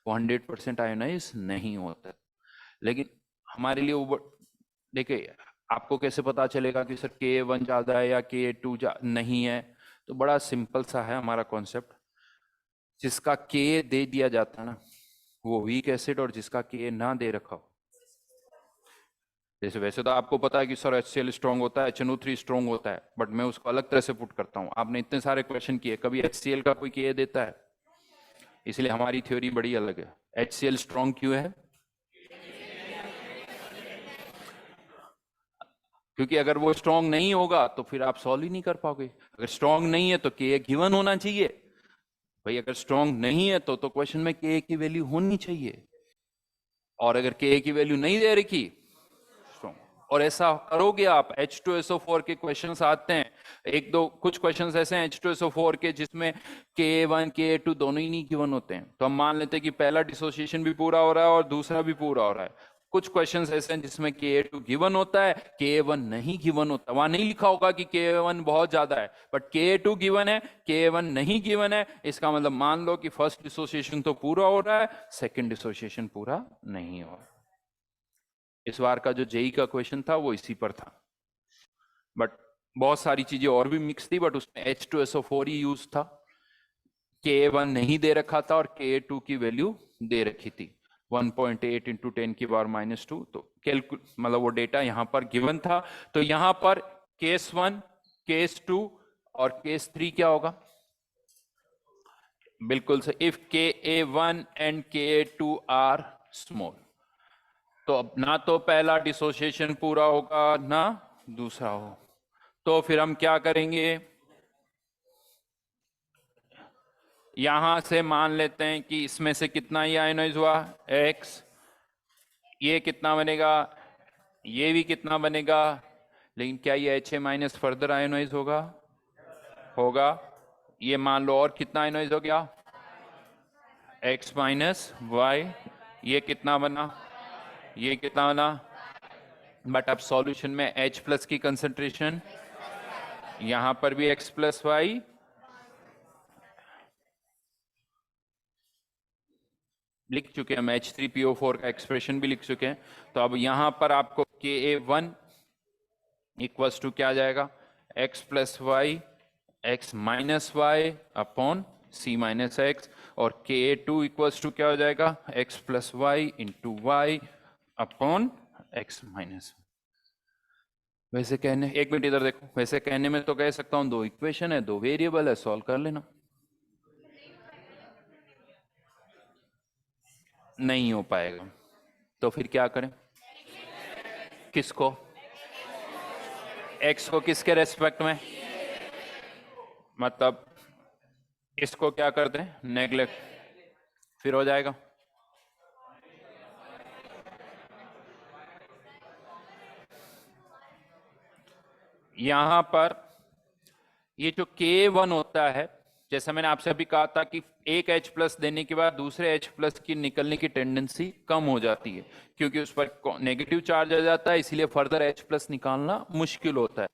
वो 100% आयोनाइज नहीं होता है। लेकिन हमारे लिए वो, देखिए आपको कैसे पता चलेगा कि सर Ka1 ज्यादा है या Ka2 नहीं है, तो बड़ा सिंपल सा है हमारा कॉन्सेप्ट, जिसका Ka दे दिया जाता है ना वो वीक एसिड, और जिसका Ka ना दे रखा हो, जैसे वैसे तो आपको पता है कि सर HCl स्ट्रॉन्ग होता है, HNO3 स्ट्रॉन्ग होता है, बट मैं उसको अलग तरह से पुट करता हूं। आपने इतने सारे क्वेश्चन किए, कभी HCl का कोई Ka देता है, इसलिए हमारी थ्योरी बड़ी अलग है। HCl स्ट्रॉन्ग क्यों है, क्योंकि अगर वो स्ट्रॉन्ग नहीं होगा तो फिर आप सॉल्व ही नहीं कर पाओगे। अगर स्ट्रॉन्ग नहीं है तो Ka गिवन होना चाहिए भाई, अगर स्ट्रॉन्ग नहीं है तो क्वेश्चन में Ka की वैल्यू होनी चाहिए, और अगर Ka की वैल्यू नहीं दे रखी, और ऐसा करोगे आप, H2SO4 के क्वेश्चंस आते हैं, एक दो कुछ क्वेश्चंस ऐसे हैं H2SO4 के जिसमें Ka1 Ka2 दोनों ही नहीं गिवन होते हैं, तो हम मान लेते हैं कि पहला डिसोसिएशन भी पूरा हो रहा है और दूसरा भी पूरा हो रहा है। कुछ क्वेश्चंस ऐसे हैं जिसमें Ka2 गिवन होता है, Ka1 नहीं गिवन होता, वहां नहीं लिखा होगा कि Ka1 बहुत ज्यादा है, बट Ka2 गिवन है, Ka1 नहीं गिवन है, इसका मतलब मान लो कि फर्स्ट डिसोसिएशन तो पूरा हो रहा है, सेकेंड डिसोसिएशन पूरा नहीं हो रहा। इस बार का जो जेई का क्वेश्चन था वो इसी पर था, बट बहुत सारी चीजें और भी मिक्स थी, बट उसमें H2SO4 ही यूज था, Ka1 नहीं दे रखा था और Ka2 की वैल्यू दे रखी थी 1.8 इंटू 10 की पावर -2, तो मतलब वो डेटा यहां पर गिवन था। तो यहां पर केस 1, केस 2 और केस 3 क्या होगा, बिल्कुल से, if Ka1 and Ka2 are small, तो अब ना तो पहला डिसोसिएशन पूरा होगा ना दूसरा हो, तो फिर हम क्या करेंगे, यहां से मान लेते हैं कि इसमें से कितना ही आयोनाइज हुआ, X, ये कितना बनेगा, ये भी कितना बनेगा, लेकिन क्या ये Ha माइनस फर्दर आयोनाइज होगा, ये मान लो, और कितना आयोनाइज हो गया, X माइनस वाई, ये कितना बना, ये कितना बना, बट अब सॉल्यूशन में H प्लस की कंसंट्रेशन, यहां पर भी X प्लस वाई, लिख चुके हैं हम, H3PO4 का एक्सप्रेशन भी लिख चुके हैं। तो अब यहां पर आपको Ka1 इक्वल्स टू क्या आ जाएगा, x plus Y X minus Y upon C minus X, और Ka2 इक्वल्स टू क्या हो जाएगा, x plus Y into Y upon X minus. वैसे कहने, एक मिनट इधर देखो, वैसे कहने में तो कह सकता हूं दो इक्वेशन है, दो वेरिएबल है, सॉल्व कर लेना। नहीं हो पाएगा, तो फिर क्या करें, किसको, x को किसके रेस्पेक्ट में, मतलब इसको क्या करते हैं, नेग्लेक्ट, फिर हो जाएगा। यहां पर ये जो K1 होता है, जैसा मैंने आपसे अभी कहा था कि एक H प्लस देने के बाद दूसरे H प्लस की निकलने की टेंडेंसी कम हो जाती है, क्योंकि उस पर नेगेटिव चार्ज आ जाता है, इसीलिए फर्दर H प्लस निकालना मुश्किल होता है।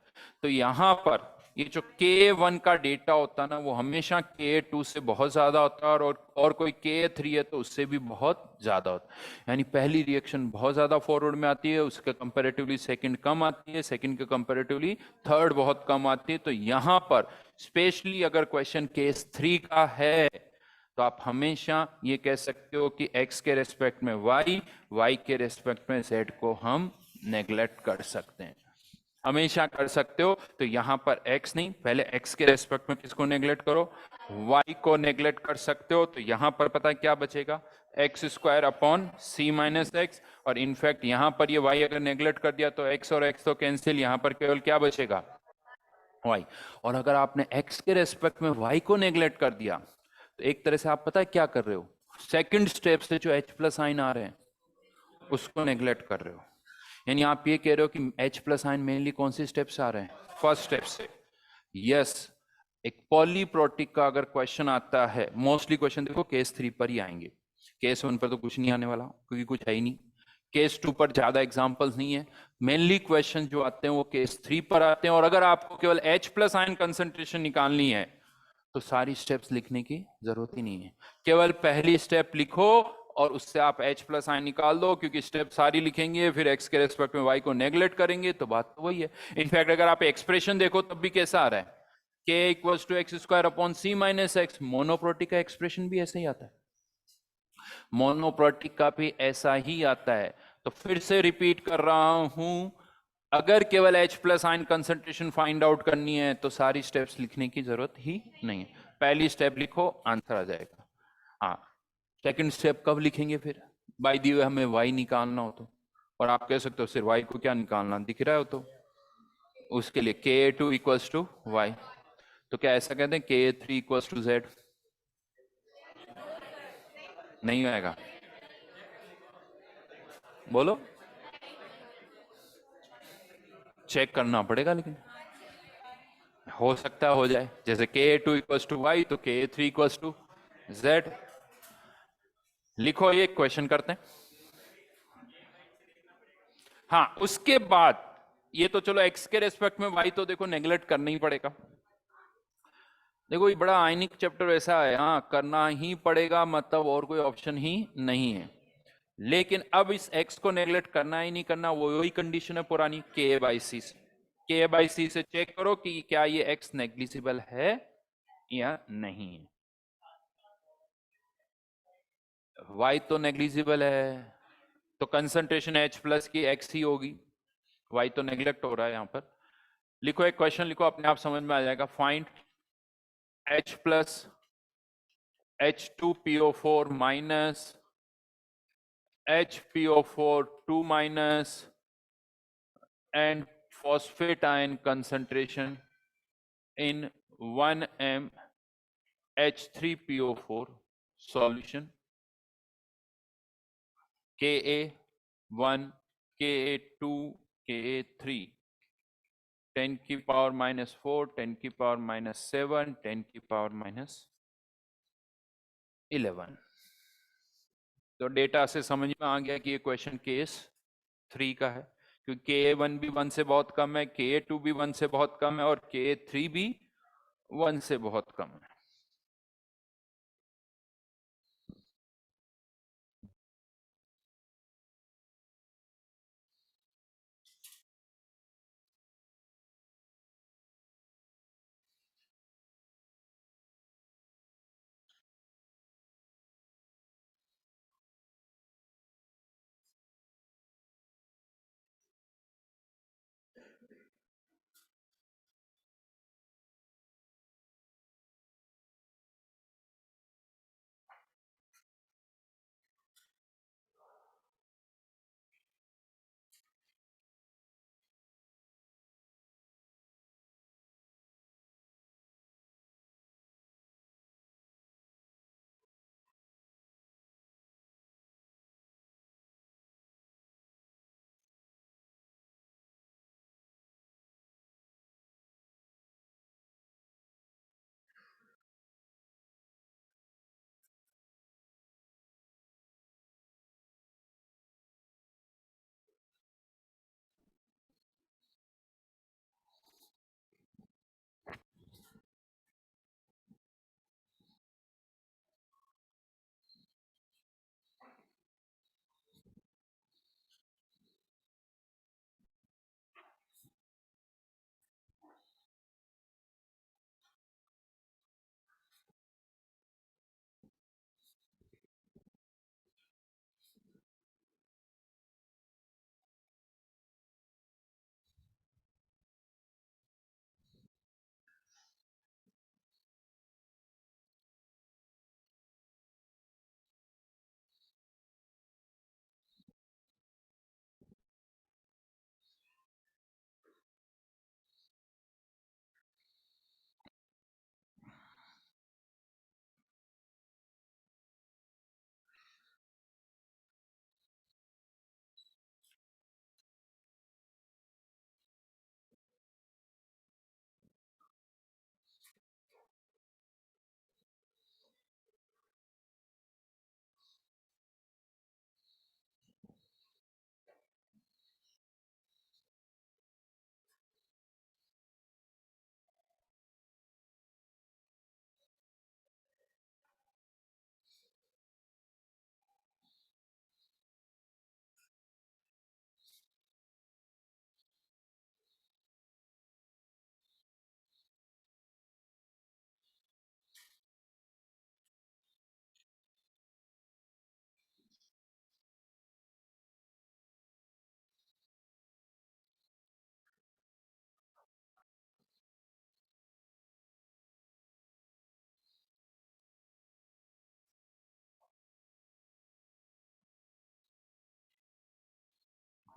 तो यहाँ पर ये जो K1 का डेटा होता है ना, वो हमेशा K2 से बहुत ज्यादा होता है, और कोई K3 है तो उससे भी बहुत ज्यादा होता है। यानी पहली रिएक्शन बहुत ज्यादा फॉरवर्ड में आती है, उसके कंपैरेटिवली सेकंड कम आती है, सेकंड के कंपैरेटिवली थर्ड बहुत कम आती है। तो यहाँ पर स्पेशली अगर क्वेश्चन केस 3 का है तो आप हमेशा ये कह सकते हो कि x के रेस्पेक्ट में y, y के रेस्पेक्ट में z को हम नेग्लेक्ट कर सकते हैं, हमेशा कर सकते हो। तो यहां पर x नहीं, पहले x के रेस्पेक्ट में किसको नेग्लेक्ट करो, y को नेग्लेक्ट कर सकते हो। तो यहां पर पता है क्या बचेगा, x square upon C minus X, और इनफैक्ट यहां पर ये y अगर नेग्लेक्ट कर दिया तो x और x तो कैंसिल, यहां पर केवल क्या बचेगा, y। और अगर आपने x के रेस्पेक्ट में y को नेग्लेक्ट कर दिया तो एक तरह से आप पता है क्या कर रहे हो, सेकंड स्टेप से जो h प्लस साइन आ रहे हैं उसको नेग्लेक्ट कर रहे हो। यानी आप ये कह रहे हो कि H प्लस आयन मेनली कौन सी स्टेप से आ रहे हैं, फर्स्ट स्टेप से। यस, एक पॉलीप्रोटिक का अगर क्वेश्चन आता है, मोस्टली क्वेश्चन देखो केस 3 पर ही आएंगे, केस 1 पर तो कुछ नहीं आने वाला क्योंकि कुछ है ही नहीं, केस 2 पर ज्यादा एग्जांपल्स नहीं है, मेनली क्वेश्चन जो आते हैं वो केस 3 पर आते हैं। और अगर आपको केवल H प्लस आयन कंसंट्रेशन निकालनी है तो सारी स्टेप्स लिखने की जरूरत ही नहीं है, केवल पहली स्टेप लिखो और उससे आप H प्लस आयन निकाल दो, क्योंकि स्टेप सारी लिखेंगे फिर x के रेस्पेक्ट में y को नेग्लेक्ट करेंगे तो बात तो वही है। इनफैक्ट अगर आप एक्सप्रेशन देखो तब भी कैसा आ रहा है, k equals to X square upon C minus X, monoprotic का एक्सप्रेशन भी ऐसे ही आता है, मोनोप्रोटिक का भी ऐसा ही आता है। तो फिर से रिपीट कर रहा हूं, अगर केवल H plus ion concentration find out करनी है तो सारी स्टेप्स लिखने की जरूरत ही नहीं है, पहली स्टेप लिखो आंसर आ जाएगा। हाँ, सेकंड स्टेप कब लिखेंगे फिर, बाय दी वे हमें y निकालना हो तो, और आप कह सकते हो सिर्फ y को क्या निकालना दिख रहा हो तो उसके लिए Ka2 इक्वल्स टू वाई, तो क्या ऐसा कहते हैं Ka3 इक्वल्स टू z, नहीं आएगा, बोलो, चेक करना पड़ेगा, लेकिन हो सकता हो जाए, जैसे Ka2 इक्वल्स टू वाई तो Ka3 इक्वल्स टू z। लिखो, ये क्वेश्चन करते हैं। हाँ, उसके बाद ये तो चलो x के रेस्पेक्ट में y तो देखो नेग्लेक्ट करना ही पड़ेगा, देखो ये बड़ा आयनिक चैप्टर ऐसा है, हाँ करना ही पड़ेगा, मतलब और कोई ऑप्शन ही नहीं है। लेकिन अब इस x को नेग्लेक्ट करना ही नहीं करना, वो वही कंडीशन है पुरानी Ka/C से, Ka/C से चेक करो कि क्या ये x नेग्लिजिबल है या नहीं है। y तो नेग्लिजिबल है तो कंसंट्रेशन H प्लस की x ही होगी, y तो नेग्लेक्ट हो रहा है यहां पर। लिखो, एक क्वेश्चन लिखो, अपने आप समझ में आ जाएगा, find H plus H2PO4 minus HPO4 2 minus and phosphate ion concentration in 1m H3PO4 solution Ka1 Ka2 Ka3 10 की पावर माइनस 4 10 की पावर माइनस 7 10 की पावर माइनस 11। तो डेटा से समझ में आ गया कि ये क्वेश्चन केस 3 का है, क्योंकि Ka1 भी 1 से बहुत कम है, Ka2 भी 1 से बहुत कम है और Ka3 भी 1 से बहुत कम है।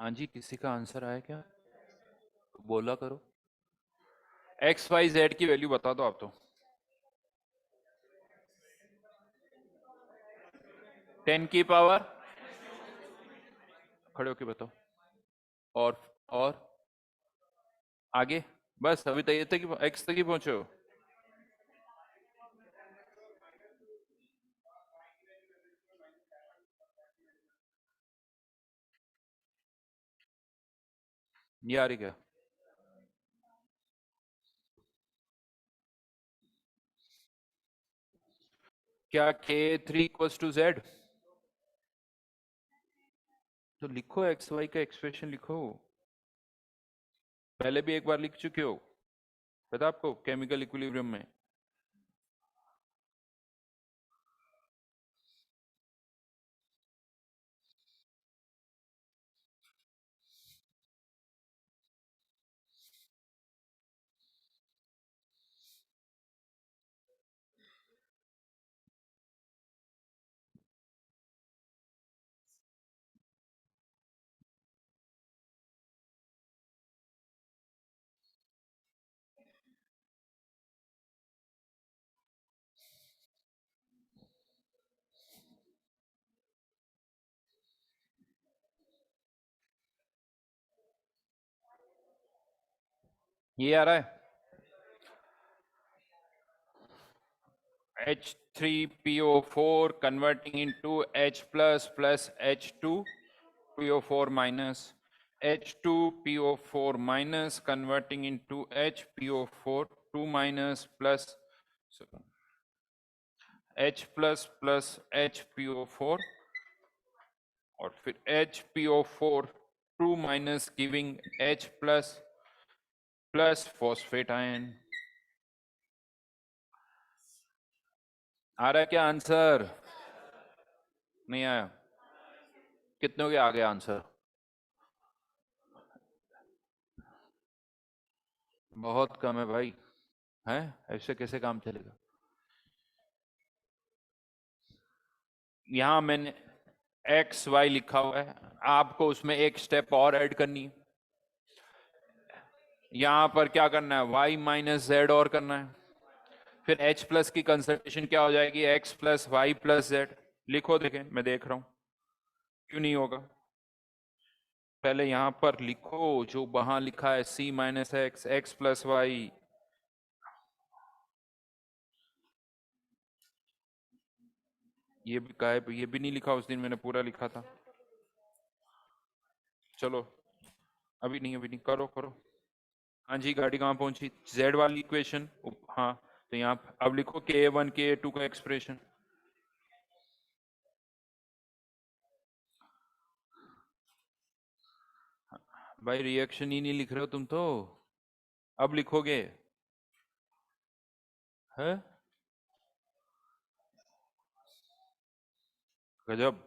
हाँ जी, किसी का आंसर आया क्या? बोला करो। एक्स वाई जेड की वैल्यू बता दो आप तो। 10 की पावर, खड़े होके बताओ। और आगे, बस अभी तो ये तक ही, एक्स तक ही पहुंचे हो। ये आ रही क्या? क्या k3 इक्वल्स टू जेड? तो लिखो, एक्स वाई का एक्सप्रेशन लिखो। पहले भी एक बार लिख चुके हो, पता आपको, केमिकल इक्विलिब्रियम में। ये आ रहा है। H3PO4 converting into H plus H2PO4 minus, H2PO4 minus converting into HPO4 2 minus plus H plus HPO4 और फिर HPO4 2 minus giving H plus phosphate ion। आ रहा है क्या आंसर? नहीं आया? कितनों के आ गया आंसर? बहुत कम है भाई। है, ऐसे कैसे काम चलेगा? यहां मैंने एक्स वाई लिखा हुआ है, आपको उसमें एक स्टेप और ऐड करनी है। यहां पर क्या करना है, वाई माइनस जेड और करना है। फिर एच प्लस की कंसंट्रेशन क्या हो जाएगी, X plus Y plus Z. लिखो, देखें, मैं देख रहा हूं क्यों नहीं होगा। पहले यहां पर लिखो जो वहां लिखा है, C minus X, X plus Y. ये भी का है, ये भी नहीं लिखा, उस दिन मैंने पूरा लिखा था। चलो, अभी नहीं, करो करो। हाँ जी, गाड़ी कहाँ पहुंची? जेड वाली इक्वेशन। हाँ, तो यहाँ अब लिखो K1 K2 का एक्सप्रेशन। भाई रिएक्शन ही नहीं लिख रहे हो तुम तो, अब लिखोगे? है गजब।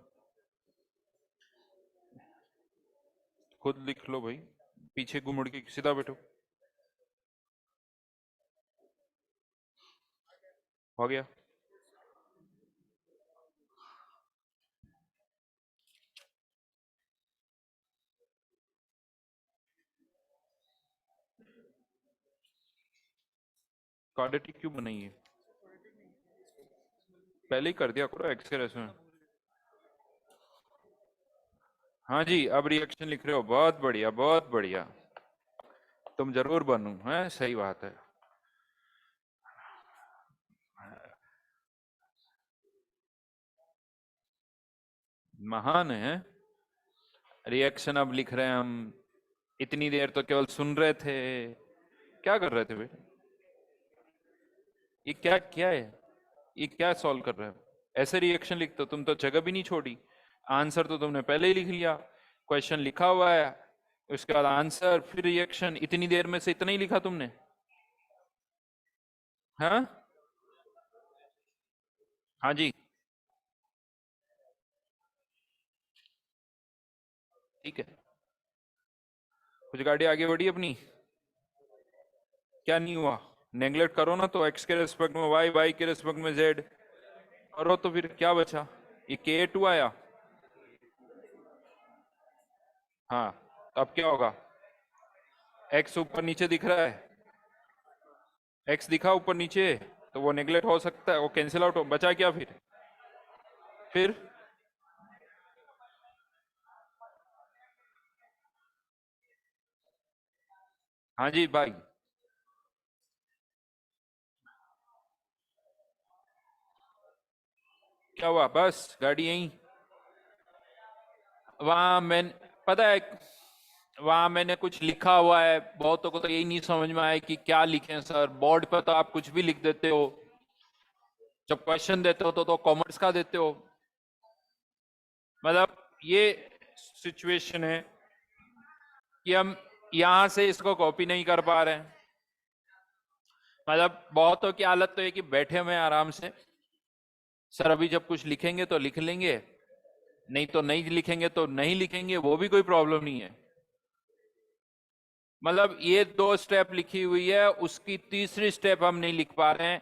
खुद लिख लो भाई, पीछे घुमड़ के सीधा बैठो। हो गया। क्वाड्रेटिक क्यों बनाई है? पहले ही कर दिया करो एक्स के रेस में। हाँ जी, अब रिएक्शन लिख रहे हो, बहुत बढ़िया बहुत बढ़िया। तुम जरूर बनू, है सही बात है। महान है। रिएक्शन अब लिख रहे हैं हम, इतनी देर तो केवल सुन रहे थे। क्या कर रहे थे भाई? ये क्या क्या है? ये क्या सॉल्व कर रहे हो? ऐसे रिएक्शन लिखते हो तुम तो, जगह भी नहीं छोड़ी। आंसर तो तुमने पहले ही लिख लिया, क्वेश्चन लिखा हुआ है, उसके बाद आंसर, फिर रिएक्शन, इतनी देर में से इतना ही लिखा तुमने? हाँ हाँ जी, ठीक है। कुछ गाड़ी आगे बढ़ी अपनी? क्या नहीं हुआ? नेग्लेक्ट करो ना तो, एक्स के रेस्पेक्ट में वाई, वाई के रेस्पेक्ट में जेड करो तो फिर क्या बचा? ये K2 आया। हाँ, तो अब क्या होगा? x ऊपर नीचे दिख रहा है, x दिखा ऊपर नीचे, तो वो नेगलेक्ट हो सकता है, वो कैंसिल आउट हो, बचा क्या फिर हाँ जी भाई, क्या हुआ? बस गाड़ी यहीं, वहां मैंने, पता है, वहां मैंने कुछ लिखा हुआ है, बहुतों को तो यही नहीं समझ में आया कि क्या लिखें सर। बोर्ड पे तो आप कुछ भी लिख देते हो, जब क्वेश्चन देते हो तो कॉमर्स का देते हो। मतलब ये सिचुएशन है कि हम यहां से इसको कॉपी नहीं कर पा रहे हैं। मतलब बहुतों की हालत तो है कि बैठे हुए हैं आराम से, सर अभी जब कुछ लिखेंगे तो लिख लेंगे, नहीं तो नहीं लिखेंगे तो नहीं लिखेंगे, वो भी कोई प्रॉब्लम नहीं है। मतलब ये 2 स्टेप लिखी हुई है, उसकी तीसरी स्टेप हम नहीं लिख पा रहे हैं।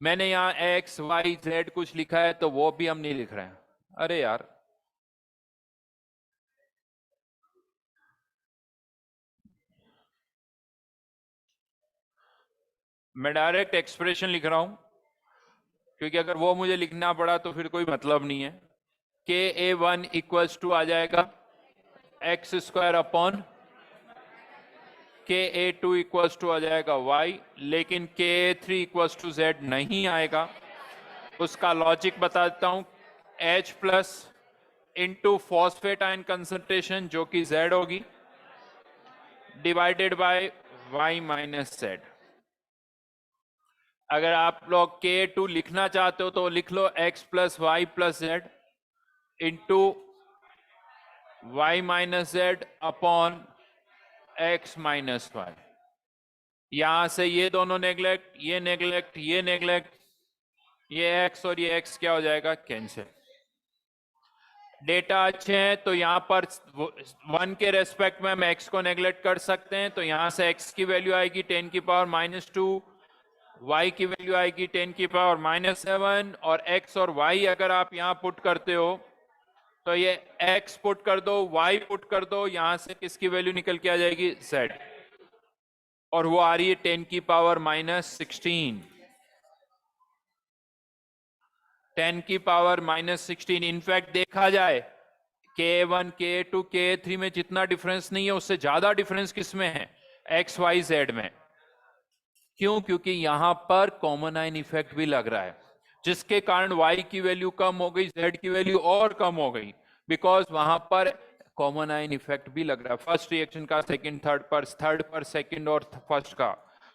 मैंने यहाँ एक्स वाई जेड कुछ लिखा है तो वो भी हम नहीं लिख रहे हैं। अरे यार, मैं डायरेक्ट एक्सप्रेशन लिख रहा हूं, क्योंकि अगर वो मुझे लिखना पड़ा तो फिर कोई मतलब नहीं है। के ए वन इक्वल्स टू आ जाएगा एक्स स्क्वायर अपॉन के ए टू इक्वल्स टू आ जाएगा वाई, लेकिन के ए थ्री इक्वल्स टू जेड नहीं आएगा। उसका लॉजिक बता देता हूं, H plus into phosphate ion concentration जो कि Z होगी, divided by Y minus Z। अगर आप लोग K2 लिखना चाहते हो तो लिख लो X plus Y plus Z into Y minus Z upon X minus Y. यहां से ये दोनों नेग्लेक्ट, ये नेग्लेक्ट, ये नेग्लेक्ट, ये X और ये X क्या हो जाएगा? कैंसिल। डेटा अच्छे हैं तो यहाँ पर 1 के रेस्पेक्ट में हम x को नेग्लेक्ट कर सकते हैं, तो यहाँ से x की वैल्यू आएगी 10 की पावर -2, y की वैल्यू आएगी 10 की पावर -7, और x और y अगर आप यहाँ पुट करते हो तो ये x पुट कर दो, y पुट कर दो, यहाँ से किसकी वैल्यू निकल के आ जाएगी? z, और वो आ रही है 10 की पावर -16, 10 की पावर -16। इनफैक्ट देखा जाए K1, K2, K3 में जितना डिफरेंस नहीं है उससे ज्यादा डिफरेंस किसमें है? एक्स वाई जेड में। क्यों? क्योंकि यहां पर कॉमन आयन इफेक्ट भी लग रहा है, जिसके कारण y की वैल्यू कम हो गई, z की वैल्यू और कम हो गई, बिकॉज वहां पर कॉमन आयन इफेक्ट भी लग रहा है, फर्स्ट रिएक्शन का सेकंड थर्ड पर सेकंड और फर्स्ट का।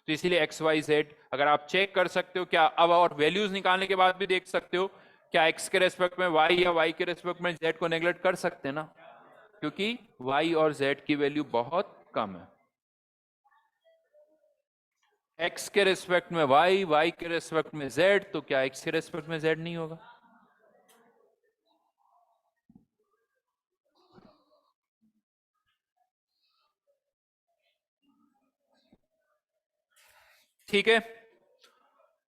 तो इसीलिए एक्स वाई जेड अगर आप चेक कर सकते हो क्या, अब और वैल्यूज निकालने के बाद भी देख सकते हो क्या x के रेस्पेक्ट में y या y के रेस्पेक्ट में z को नेग्लेक्ट कर सकते हैं ना, क्योंकि y और z की वैल्यू बहुत कम है। x के रेस्पेक्ट में y, y के रेस्पेक्ट में z, तो क्या x के रेस्पेक्ट में z नहीं होगा? ठीक है,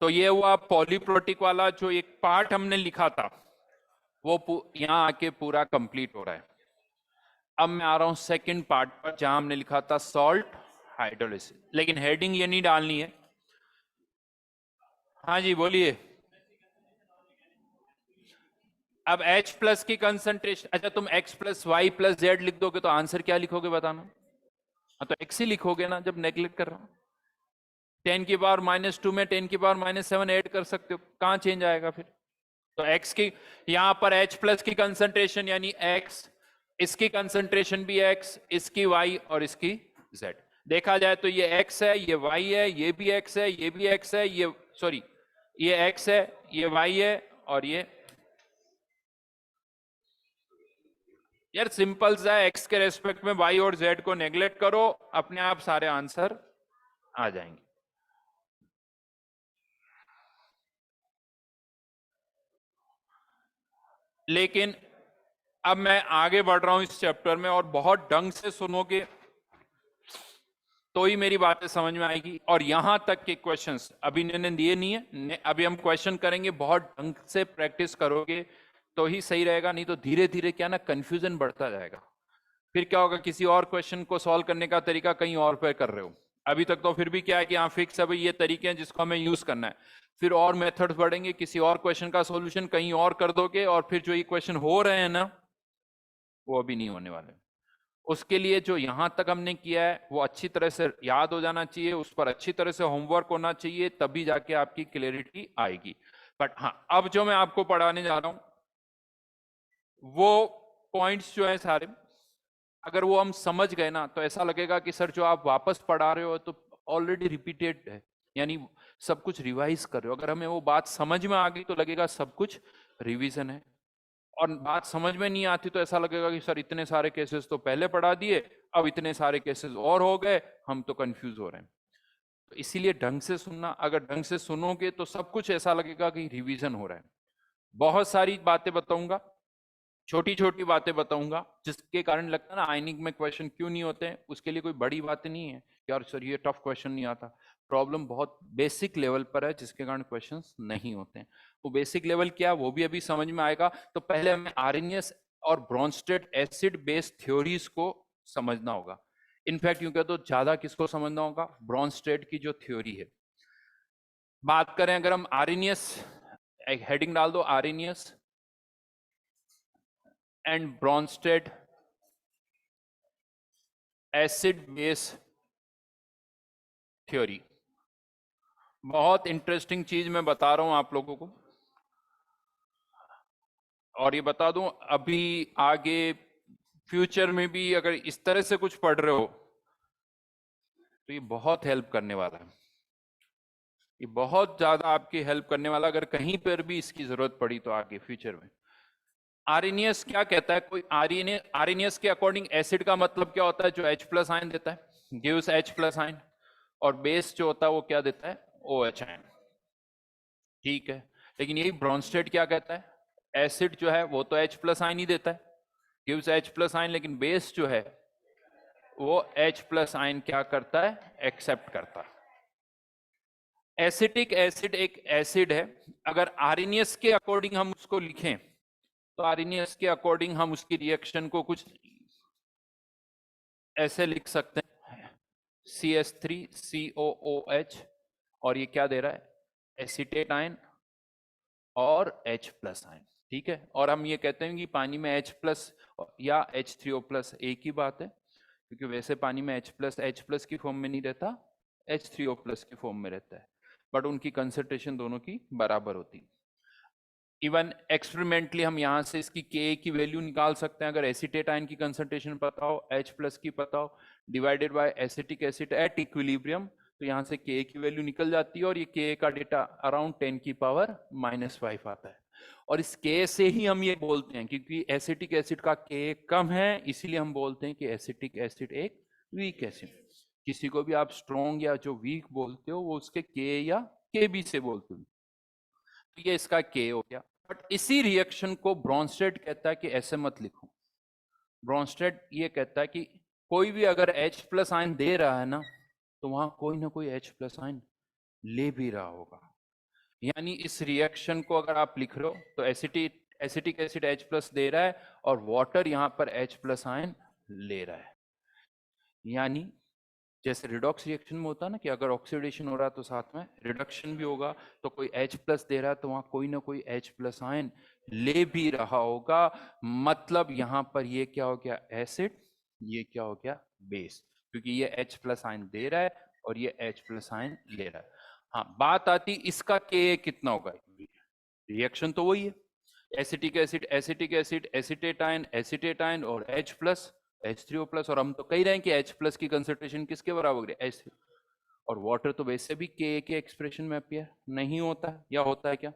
तो ये हुआ पॉलीप्रोटिक वाला जो एक पार्ट हमने लिखा था, वो यहां आके पूरा कंप्लीट हो रहा है। अब मैं आ रहा हूं सेकंड पार्ट पर, जहां हमने लिखा था सॉल्ट हाइड्रोलिसिस, लेकिन हेडिंग ये नहीं डालनी है। हाँ जी बोलिए। अब H प्लस की कंसंट्रेशन, अच्छा तुम X plus Y plus Z लिख दोगे तो आंसर क्या लिखोगे बताना? हाँ तो X ही लिखोगे ना, जब नेग्लेक्ट कर रहा हूं। 10 की पावर -2 में 10 की पावर -7 ऐड कर सकते हो, कहां चेंज आएगा फिर? तो X की, यहां पर H प्लस की कंसंट्रेशन यानी X, इसकी कंसंट्रेशन भी X, इसकी Y और इसकी Z। देखा जाए तो ये X है, ये Y है, ये भी X है, ये भी X है, ये सॉरी ये X है, ये Y है, और ये, यार सिंपल सा है, एक्स के रेस्पेक्ट में वाई और जेड को नेग्लेक्ट करो, अपने आप सारे आंसर आ जाएंगे। लेकिन अब मैं आगे बढ़ रहा हूं इस चैप्टर में, और बहुत ढंग से सुनोगे तो ही मेरी बातें समझ में आएगी। और यहां तक के क्वेश्चंस अभी मैंने दिए नहीं है, अभी हम क्वेश्चन करेंगे, बहुत ढंग से प्रैक्टिस करोगे तो ही सही रहेगा, नहीं तो धीरे धीरे क्या ना कंफ्यूजन बढ़ता जाएगा। फिर क्या होगा, किसी और क्वेश्चन को सॉल्व करने का तरीका कहीं और पे कर रहे हो। अभी तक तो फिर भी क्या है कि हाँ फिक्स है भाई ये तरीके हैं जिसको हमें यूज करना है, फिर और मेथड्स बढ़ेंगे, किसी और क्वेश्चन का सॉल्यूशन कहीं और कर दोगे, और फिर जो ये क्वेश्चन हो रहे हैं ना वो अभी नहीं होने वाले। उसके लिए जो यहां तक हमने किया है वो अच्छी तरह से याद हो जाना चाहिए, उस पर अच्छी तरह से होमवर्क होना चाहिए, तभी जाके आपकी क्लैरिटी आएगी। बट हाँ, अब जो मैं आपको पढ़ाने जा रहा हूं वो पॉइंट्स जो है सारे, अगर वो हम समझ गए ना तो ऐसा लगेगा कि सर जो आप वापस पढ़ा रहे हो तो ऑलरेडी रिपीटेड है, यानी सब कुछ रिवाइज कर रहे हो। अगर हमें वो बात समझ में आ गई तो लगेगा सब कुछ रिवीजन है, और बात समझ में नहीं आती तो ऐसा लगेगा कि सर इतने सारे केसेस तो पहले पढ़ा दिए, अब इतने सारे केसेस और हो गए, हम तो कंफ्यूज हो रहे हैं। तो इसीलिए ढंग से सुनना, अगर ढंग से सुनोगे तो सब कुछ ऐसा लगेगा कि रिवीजन हो रहा है। बहुत सारी बातें बताऊंगा, छोटी छोटी बातें बताऊंगा, जिसके कारण लगता है ना आइनिक में क्वेश्चन क्यों नहीं होते हैं, उसके लिए कोई बड़ी बात नहीं है यार सर ये टफ क्वेश्चन नहीं आता। प्रॉब्लम बहुत बेसिक लेवल पर है जिसके कारण क्वेश्चंस नहीं होते हैं। वो बेसिक लेवल क्या है वो भी अभी समझ में आएगा। तो पहले हमें आरएनएस और ब्रोंस्टेड एसिड बेस्ड थ्योरीज को समझना होगा। इनफैक्ट यूं कह तो ज्यादा किसको समझना होगा, ब्रोंस्टेड की जो थ्योरी है। बात करें अगर हम आरएनएस, एक हेडिंग डाल दो RNS and Bronsted acid base theory, बहुत इंटरेस्टिंग चीज मैं बता रहा हूं आप लोगों को। और ये बता दूं अभी आगे फ्यूचर में भी अगर इस तरह से कुछ पढ़ रहे हो तो ये बहुत हेल्प करने वाला है, ये बहुत ज्यादा आपकी हेल्प करने वाला, अगर कहीं पर भी इसकी जरूरत पड़ी तो आगे फ्यूचर में। आरएनएस क्या कहता है, कोई आरएनएस के अकॉर्डिंग एसिड का मतलब क्या होता है, जो H प्लस आयन देता है, गिव्स H प्लस आयन, और बेस जो होता है वो क्या देता है, OH आयन। ठीक है, लेकिन यही ब्रोंस्टेड क्या कहता है, एसिड जो है वो तो H प्लस आयन ही देता है, गिव्स H प्लस आयन, लेकिन बेस जो है वो H प्लस आयन क्या करता है, एक्सेप्ट करता है। एसिटिक एसिड एक एसिड है, अगर आरएनएस के अकॉर्डिंग हम उसको लिखें तो आरएनएस के अकॉर्डिंग हम उसकी रिएक्शन को कुछ ऐसे लिख सकते हैं, CH3COOH, और ये क्या दे रहा है, एसिटेट आयन और H प्लस आयन। ठीक है, और हम ये कहते हैं कि पानी में H प्लस या H3O प्लस एक ही बात है, क्योंकि वैसे पानी में H प्लस की फॉर्म में नहीं रहता, H3O प्लस की फॉर्म में रहता है, बट उनकी कंसंट्रेशन दोनों की बराबर होती है। इवन एक्सपेरिमेंटली हम यहाँ से इसकी Ka की वैल्यू निकाल सकते हैं, अगर एसिटेट आयन की कंसंट्रेशन पता हो, H प्लस की पता हो, divided by acetic acid at equilibrium, तो यहाँ से Ka की वैल्यू निकल जाती है, और ये Ka का डेटा अराउंड 10 की पावर -5 आता है। और इस K से ही हम ये बोलते हैं, क्योंकि एसिटिक एसिड का Ka कम है, इसीलिए हम बोलते हैं कि एसिटिक एसिड एक वीक एसिड। किसी को भी आप स्ट्रॉन्ग या जो वीक बोलते हो वो उसके K या Kb से बोलते हो, तो ये इसका K हो गया। बट इसी रिएक्शन को ब्रोंस्टेड कहता है कि ऐसे मत लिखो। ब्रोंस्टेड ये कहता है कि कोई भी अगर H प्लस आयन दे रहा है ना, तो वहां कोई ना कोई H प्लस आयन ले भी रहा होगा। यानी इस रिएक्शन को अगर आप लिख रहे हो तो एसिटिक एसिड H प्लस दे रहा है और वाटर यहां पर H प्लस आयन ले रहा है। यानी जैसे रिडॉक्स रिएक्शन में होता है ना कि अगर ऑक्सीडेशन हो रहा है तो साथ में रिडक्शन भी होगा, तो कोई H प्लस दे रहा है तो वहां कोई ना कोई H प्लस आयन ले भी रहा होगा। मतलब यहां पर ये क्या हो गया, एसिड, ये क्या हो गया, बेस, क्योंकि ये H प्लस आयन दे रहा है और ये H प्लस आयन ले रहा है। हाँ, बात आती इसका Ka कितना होगा, रिएक्शन तो वही है, acetic acid acetic acid acetate ion और H प्लस H3O प्लस, और हम तो कह रहे हैं कि H प्लस की कंसंट्रेशन किसके बराबर है, H3, और वाटर तो वैसे भी Ka के एक्सप्रेशन में अपीयर नहीं होता है, या होता है क्या,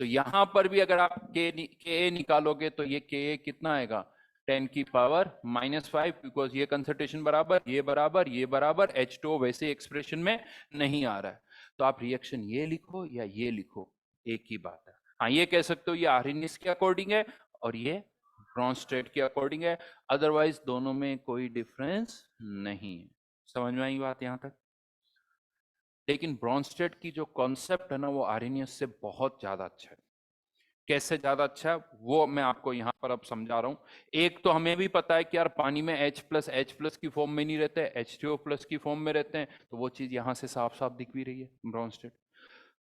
तो यहां पर भी अगर आप Ka निकालोगे तो ये Ka कितना आएगा, 10 की पावर -5, बिकॉज ये कंसंट्रेशन बराबर, ये बराबर, ये बराबर, H2O वैसे एक्सप्रेशन में नहीं आ रहा है। तो आप रिएक्शन ये लिखो या ये लिखो, एक ही बात है। हाँ, ये कह सकते हो ये आरएनएस के अकॉर्डिंग है और ये ब्रोंस्टेड के अकॉर्डिंग है, अदरवाइज दोनों में कोई डिफरेंस नहीं है। समझ में आई बात यहां तक। लेकिन ब्रोंस्टेड की जो कॉन्सेप्ट है ना वो आरएनएस से बहुत ज्यादा अच्छा है, कैसे ज्यादा अच्छा है वो मैं आपको यहाँ पर अब समझा रहा हूँ। एक तो हमें भी पता है कि यार पानी में H+ की फॉर्म में नहीं रहते, H2O+ की फॉर्म में रहते हैं, तो वो चीज यहाँ से साफ साफ दिख भी रही है ब्रॉन्स्टेड।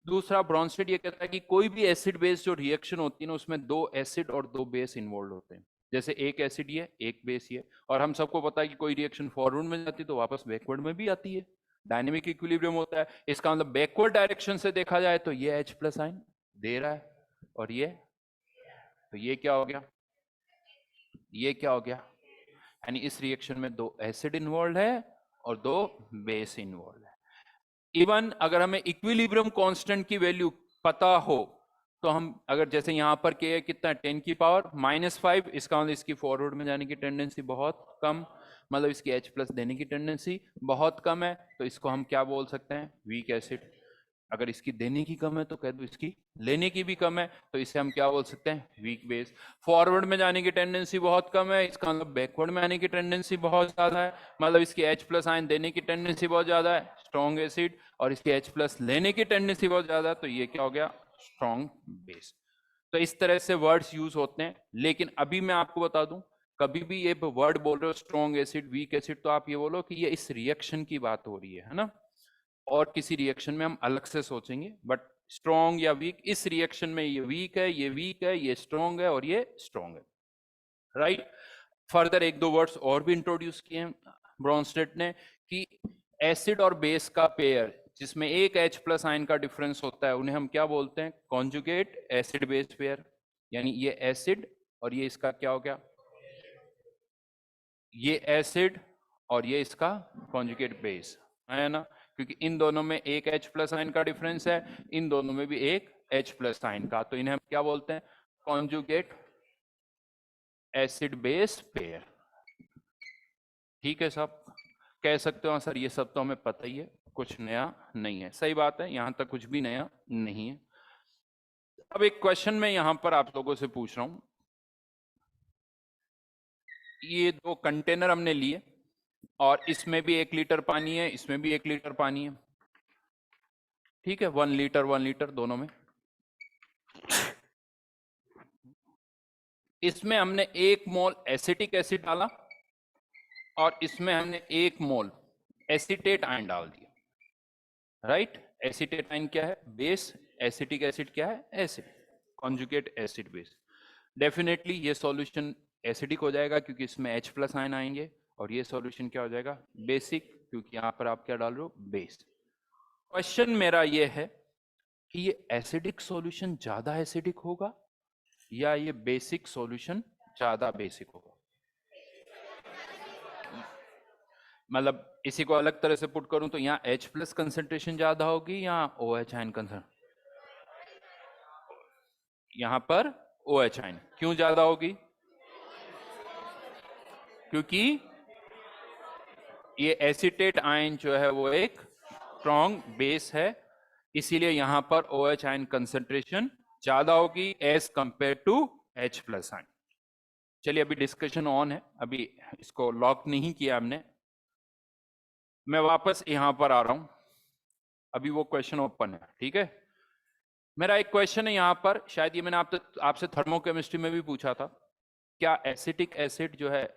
दूसरा ब्रॉन्स्टेड ये कहता है कि कोई भी एसिड बेस जो रिएक्शन होती है ना उसमें 2 एसिड और 2 बेस इन्वॉल्व होते हैं। जैसे एक एसिड ये एक बेस ये, और हम सबको पता है कि कोई रिएक्शन फॉरवर्ड में जाती है तो वापस बैकवर्ड में भी आती है, डायनेमिक इक्विलिब्रियम होता है। इसका मतलब बैकवर्ड डायरेक्शन से देखा जाए तो ये H+ आयन दे रहा है, और ये तो ये क्या हो गया, ये क्या हो गया, यानी इस रिएक्शन में 2 एसिड इन्वॉल्व है और 2 बेस इन्वॉल्व है। इवन अगर हमें इक्विलिब्रियम कांस्टेंट की वैल्यू पता हो तो हम अगर जैसे यहां पर के कितना 10⁻⁵, इसका मतलब इसकी फॉरवर्ड में जाने की टेंडेंसी बहुत कम, मतलब इसकी H+ देने की टेंडेंसी बहुत कम है, तो इसको हम क्या बोल सकते हैं, वीक एसिड। अगर इसकी देने की कम है तो कह दो इसकी लेने की भी कम है, तो इसे हम क्या बोल सकते हैं, वीक बेस। फॉरवर्ड में जाने की टेंडेंसी बहुत कम है, इसका मतलब बैकवर्ड में आने की टेंडेंसी बहुत ज्यादा है, मतलब इसकी H+ आयन देने की टेंडेंसी बहुत ज्यादा है, स्ट्रॉन्ग एसिड, और इसकी H+ लेने की टेंडेंसी बहुत ज्यादा है, तो ये क्या हो गया, स्ट्रॉन्ग बेस। तो इस तरह से वर्ड्स यूज होते हैं। लेकिन अभी मैं आपको बता दूं, कभी भी ये वर्ड बोल रहे हो स्ट्रॉन्ग एसिड वीक एसिड, तो आप ये बोलो कि ये इस रिएक्शन की बात हो रही है ना, और किसी रिएक्शन में हम अलग से सोचेंगे, बट स्ट्रॉन्ग या वीक, इस रिएक्शन में ये वीक है, ये वीक है, ये स्ट्रॉन्ग है और ये स्ट्रॉन्ग है, राइट। फर्दर एक दो वर्ड्स और भी इंट्रोड्यूस किए हैं ब्रॉन्स्टेड ने कि एसिड और बेस का पेयर जिसमें एक H+ आयन का डिफरेंस होता है उन्हें हम क्या बोलते हैं, कॉन्जुगेट एसिड बेस पेयर। यानी ये एसिड और ये इसका क्या हो गया, ये एसिड और ये इसका कॉन्जुगेट बेस है ना, क्योंकि इन दोनों में एक H+ आयन का डिफरेंस है, इन दोनों में भी एक H+ आयन का, तो इन्हें हम क्या बोलते हैं, कॉन्जुगेट एसिड बेस पेयर। ठीक है साहब, कह सकते हो सर ये सब तो हमें पता ही है, कुछ नया नहीं है। सही बात है, यहां तक कुछ भी नया नहीं है। अब एक क्वेश्चन मैं यहां पर आप लोगों से पूछ रहा हूं, ये 2 कंटेनर हमने लिए और इसमें भी 1 लीटर पानी है, इसमें भी 1 लीटर पानी है, ठीक है, 1 लीटर दोनों में। इसमें हमने 1 मोल एसिटिक एसिड डाला और इसमें हमने 1 मोल एसीटेट आयन डाल दिया, राइट। एसीटेट आयन क्या है, बेस, एसिटिक एसिड क्या है, acid, conjugate acid base. Definitely ये सॉल्यूशन एसिडिक हो जाएगा क्योंकि इसमें H+ आयन आएंगे, और ये सॉल्यूशन क्या हो जाएगा, बेसिक, क्योंकि यहां पर आप क्या डाल रहे हो, बेस। क्वेश्चन मेरा ये है कि ये एसिडिक सॉल्यूशन ज्यादा एसिडिक होगा या ये बेसिक सॉल्यूशन ज्यादा बेसिक होगा। मतलब इसी को अलग तरह से पुट करूं तो यहाँ H+ कंसेंट्रेशन ज्यादा होगी या OH आयन कंसेंट्रेशन, यहां पर OH आयन क्यों ज्यादा होगी, क्योंकि ये एसिटेट आयन जो है वो एक स्ट्रॉन्ग बेस है, इसीलिए यहां पर OH आयन कंसेंट्रेशन ज्यादा होगी as compare to H+ ion. चलिए अभी डिस्कशन ऑन है, अभी इसको लॉक नहीं किया हमने, मैं वापस यहां पर आ रहा हूं, अभी वो क्वेश्चन ओपन है, ठीक है। मेरा एक क्वेश्चन है यहां पर, शायद ये मैंने आपसे थर्मोकेमिस्ट्री में भी पूछा था, क्या एसिटिक एसिड जो है,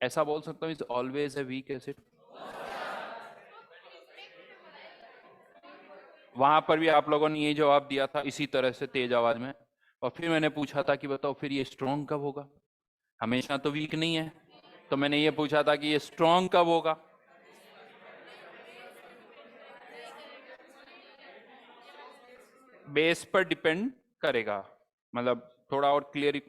ऐसा बोल सकता हूं, is always a weak acid. वहां पर भी आप लोगों ने ये जवाब दिया था इसी तरह से तेज आवाज में, और फिर मैंने पूछा था कि बताओ फिर ये स्ट्रॉन्ग कब होगा, हमेशा तो वीक नहीं है, तो मैंने ये पूछा था कि ये स्ट्रॉन्ग कब होगा। बेस पर डिपेंड करेगा, मतलब थोड़ा और क्लियर।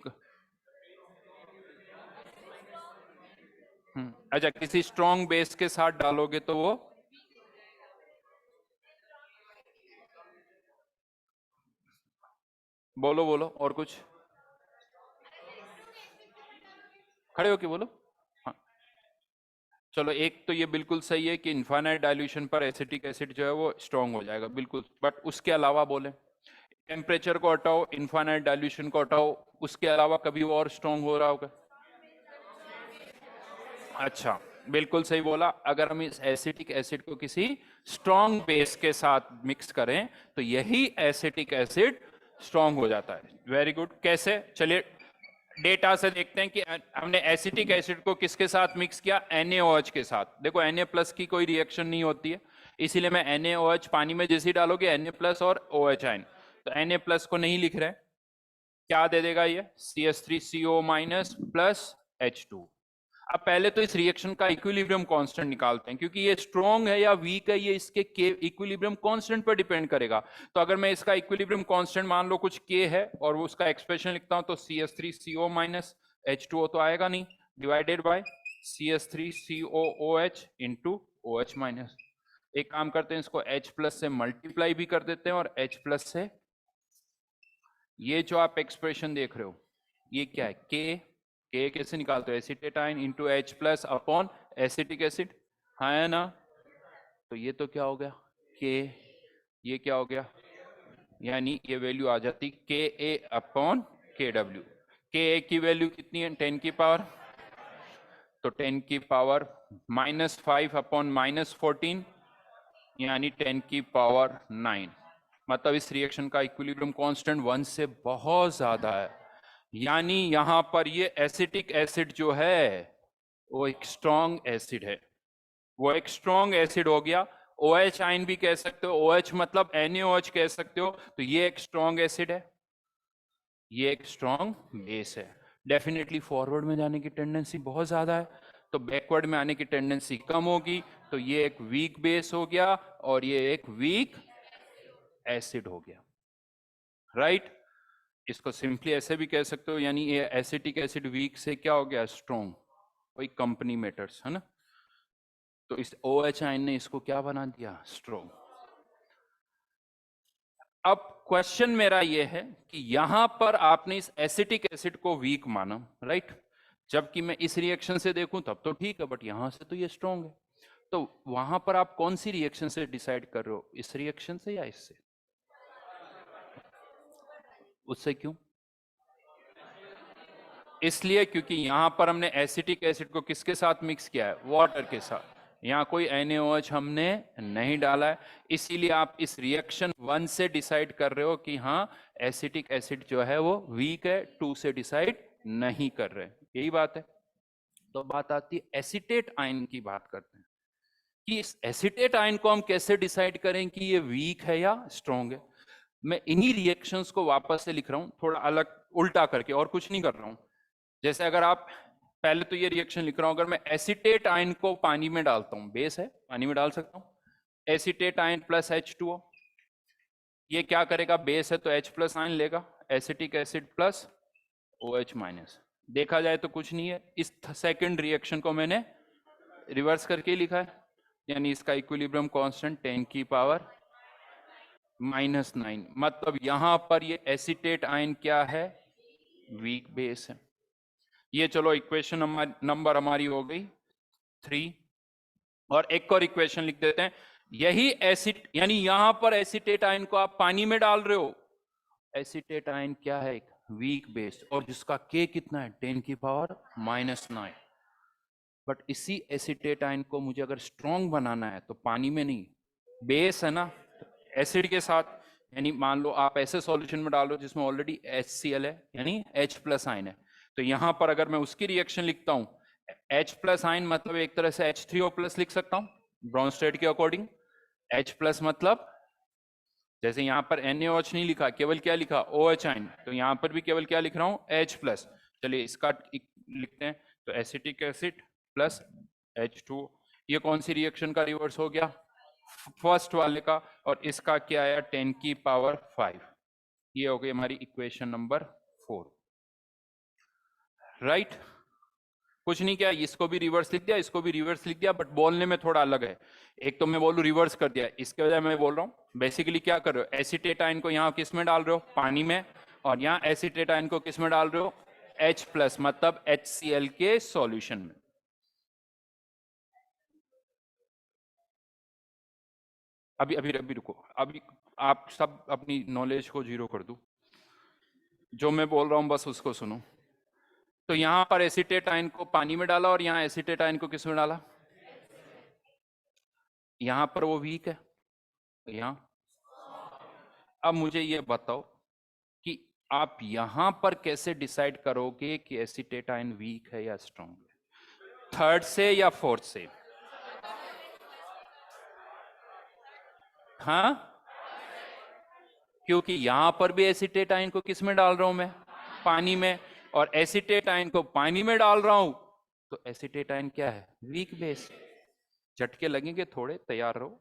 अच्छा, किसी स्ट्रॉन्ग बेस के साथ डालोगे तो वो बोलो बोलो और कुछ, खड़े होके बोलो। हाँ चलो, एक तो ये बिल्कुल सही है कि इनफाइनाइट डाइल्यूशन पर एसिटिक एसिड जो है वो स्ट्रॉन्ग हो जाएगा, बिल्कुल, बट उसके अलावा बोले, टेम्परेचर को हटाओ, इनफाइनाइट डाइल्यूशन को हटाओ, उसके अलावा कभी वो और स्ट्रॉन्ग हो रहा होगा। अच्छा, बिल्कुल सही बोला, अगर हम इस एसिटिक एसिड को किसी स्ट्रॉन्ग बेस के साथ मिक्स करें तो यही एसिटिक एसिड स्ट्रॉन्ग हो जाता है। Very good. कैसे? चलिए डेटा से देखते हैं कि हमने एसिटिक एसिड को किसके साथ मिक्स किया, NaOH के साथ। देखो Na+ की कोई रिएक्शन नहीं होती है, इसीलिए मैं NaOH पानी में जैसे ही डालोगे Na+ और OH आयन, तो Na+ को नहीं लिख रहे, क्या दे देगा ये CH3CO- प्लस H2। अब पहले तो इस रिएक्शन का इक्विलिब्रियम कांस्टेंट निकालते हैं, क्योंकि ये स्ट्रॉन्ग है या वीक है ये इसके के इक्विलिब्रियम कांस्टेंट पर डिपेंड करेगा। तो अगर मैं इसका इक्विलिब्रियम कांस्टेंट मान लो कुछ के है और वो उसका एक्सप्रेशन लिखता हूं, तो CH3CO- H2O तो आएगा नहीं, divided by CH3COOH into OH-। एक काम करते हैं, इसको H+ से मल्टीप्लाई भी कर देते हैं और H+ से, ये जो आप एक्सप्रेशन देख रहे हो ये क्या है, के कैसे निकालते हो, acetate ion into H+ upon acetic acid, हाँ है ना। तो ये तो क्या हो गया के, ये क्या हो गया, यानी ये वैल्यू आ जाती KA अपॉन KW। KA की वैल्यू कितनी है, 10 की पावर, तो 10 की पावर -5 अपॉन -14 यानी 10 की पावर 9। मतलब इस रिएक्शन का इक्विलिब्रियम कांस्टेंट 1 से बहुत ज्यादा है, यानी यहां पर ये एसिटिक एसिड जो है वो एक स्ट्रॉन्ग एसिड है, वो एक स्ट्रॉन्ग एसिड हो गया। OH आयन भी कह सकते हो, OH मतलब NaOH कह सकते हो, तो ये एक स्ट्रॉन्ग एसिड है, ये एक स्ट्रॉन्ग बेस है। डेफिनेटली फॉरवर्ड में जाने की टेंडेंसी बहुत ज्यादा है, तो बैकवर्ड में आने की टेंडेंसी कम होगी, तो ये एक वीक बेस हो गया और ये एक वीक एसिड हो गया, राइट। इसको सिंपली ऐसे भी कह सकते हो, यानी ये एसिटिक एसिड वीक से क्या हो गया, स्ट्रॉन्ग, वही कंपनी मैटर्स है ना। तो इस OH आयन ने इसको क्या बना दिया, स्ट्रॉन्ग। अब क्वेश्चन मेरा ये है कि यहां पर आपने इस एसिटिक एसिड को वीक माना, राइट, जबकि मैं इस रिएक्शन से देखूं तब तो ठीक है, बट यहां से तो ये स्ट्रॉन्ग है। तो वहां पर आप कौन सी रिएक्शन से डिसाइड कर रहे हो, इस रिएक्शन से या इससे, उससे क्यों? इसलिए क्योंकि यहां पर हमने एसिटिक एसिड को किसके साथ मिक्स किया है, वाटर के साथ, यहाँ कोई NaOH हमने नहीं डाला है, इसीलिए आप इस रिएक्शन 1 से डिसाइड कर रहे हो कि हाँ एसिटिक एसिड जो है वो वीक है, 2 से डिसाइड नहीं कर रहे, यही बात है। तो बात आती है एसिटेट आयन की, बात करते हैं कि इस एसिटेट आयन को हम कैसे डिसाइड करें कि ये वीक है या स्ट्रॉन्ग है। मैं इन्हीं रिएक्शंस को वापस से लिख रहा हूं, थोड़ा अलग उल्टा करके, और कुछ नहीं कर रहा हूं। जैसे अगर आप, पहले तो ये रिएक्शन लिख रहा हूं, अगर मैं एसिटेट आयन को पानी में डालता हूं, बेस है पानी में डाल सकता हूं, एसिटेट आयन प्लस H2O, ये क्या करेगा, बेस है तो H+ आयन लेगा, एसिटिक एसिड प्लस OH-। देखा जाए तो कुछ नहीं है, इस सेकंड रिएक्शन को मैंने रिवर्स करके लिखा है, यानी इसका इक्विलिब्रियम कांस्टेंट 10 की पावर -9। मतलब यहां पर ये एसिटेट आयन क्या है, वीक बेस है। ये चलो इक्वेशन नंबर हमारी हो गई 3। और एक और इक्वेशन लिख देते हैं, यही एसिड, यानी यहां पर एसिटेट आयन को आप पानी में डाल रहे हो, एसिटेट आयन क्या है, एक वीक बेस, और जिसका K कितना है, 10 की पावर -9। बट इसी एसिटेट आयन को मुझे अगर स्ट्रॉन्ग बनाना है तो पानी में नहीं, बेस है ना, एसिड के साथ, यानी मान लो आप ऐसे सॉल्यूशन में डालो जिसमें ऑलरेडी HCl है, यानी H+ आयन है, तो यहां पर अगर मैं उसकी रिएक्शन लिखता हूं, H+ आयन मतलब एक तरह से H3O+ लिख सकता हूं ब्राउनस्टेड के अकॉर्डिंग। H+ मतलब जैसे यहां पर NaOH नहीं लिखा, केवल क्या लिखा, OH आयन, तो यहां पर भी केवल क्या लिख रहा हूं, H+। चलिए इसका लिखते हैं, तो एसिटिक एसिड प्लस H2, ये कौन सी रिएक्शन का रिवर्स हो गया, फर्स्ट वाले का, और इसका क्या आया, 10 की पावर 5। ये हो गई हमारी इक्वेशन नंबर 4, राइट। कुछ नहीं किया, इसको भी रिवर्स लिख दिया, इसको भी रिवर्स लिख दिया, बट बोलने में थोड़ा अलग है। एक तो मैं बोलूं रिवर्स कर दिया, इसके वजह मैं बोल रहा हूं बेसिकली क्या कर रहे हो, एसिटेट आयन को यहाँ किस में डाल रहे हो, पानी में, और यहाँ एसिटेट आयन को किस में डाल रहे हो, H+, मतलब HCl के सॉल्यूशन में। अभी अभी अभी रुको, अभी आप सब अपनी नॉलेज को जीरो कर दो, जो मैं बोल रहा हूं बस उसको सुनो। तो यहां पर एसिटेट आयन को पानी में डाला और यहाँ एसिटेट आयन को किस में डाला, यहां पर वो वीक है, यहाँ। अब मुझे ये बताओ आप यहां पर कैसे डिसाइड करोगे कि एसीटेट आयन वीक है या स्ट्रॉन्ग है? थर्ड से या फोर्थ से? हाँ, क्योंकि यहां पर भी एसीटेट आयन को किस में डाल रहा हूं मैं? पानी में। और एसीटेट आयन को पानी में डाल रहा हूं, तो एसीटेट आयन क्या है? Weak base. झटके लगेंगे थोड़े, तैयार रहो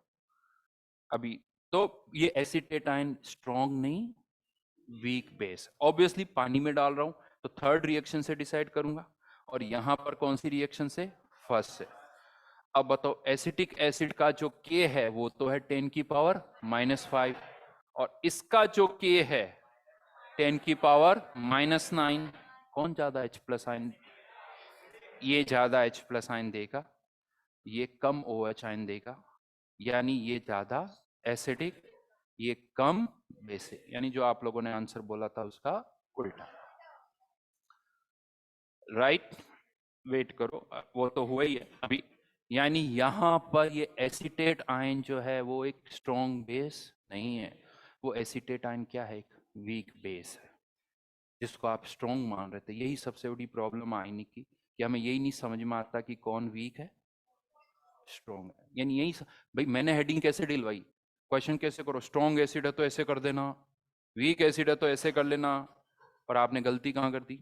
अभी। तो ये एसीटेट आयन स्ट्रॉन्ग नहीं, वीक बेस। ऑब्वियसली पानी में डाल रहा हूं तो थर्ड रिएक्शन से डिसाइड करूंगा, और यहां पर कौन सी रिएक्शन से? फर्स्ट से। अब बताओ, एसिटिक एसिड का जो के है वो तो है 10 की पावर -5, और इसका जो के है 10 की पावर -9। कौन ज्यादा H प्लस आयन? ये ज्यादा H प्लस आयन देगा, ये कम OH आयन देगा, यानी ये ज्यादा एसिडिक, ये कम बेसिक, यानी जो आप लोगों ने आंसर बोला था उसका उल्टा। राइट, वेट करो, वो तो हुआ ही है अभी। यानी यहां पर ये एसीटेट आयन जो है वो एक स्ट्रॉन्ग बेस नहीं है, वो एसीटेट आयन क्या है? एक वीक बेस है, जिसको आप स्ट्रॉन्ग मान रहे थे। यही सबसे बड़ी प्रॉब्लम आयनिक की, कि हमें यही नहीं समझ में आता कि कौन वीक है, स्ट्रॉन्ग है। यानी यही भाई मैंने हेडिंग कैसे दिलवाई, क्वेश्चन कैसे करो, स्ट्रॉन्ग एसिड है तो ऐसे कर देना, वीक एसिड है तो ऐसे कर लेना, और आपने गलती कहां कर दी?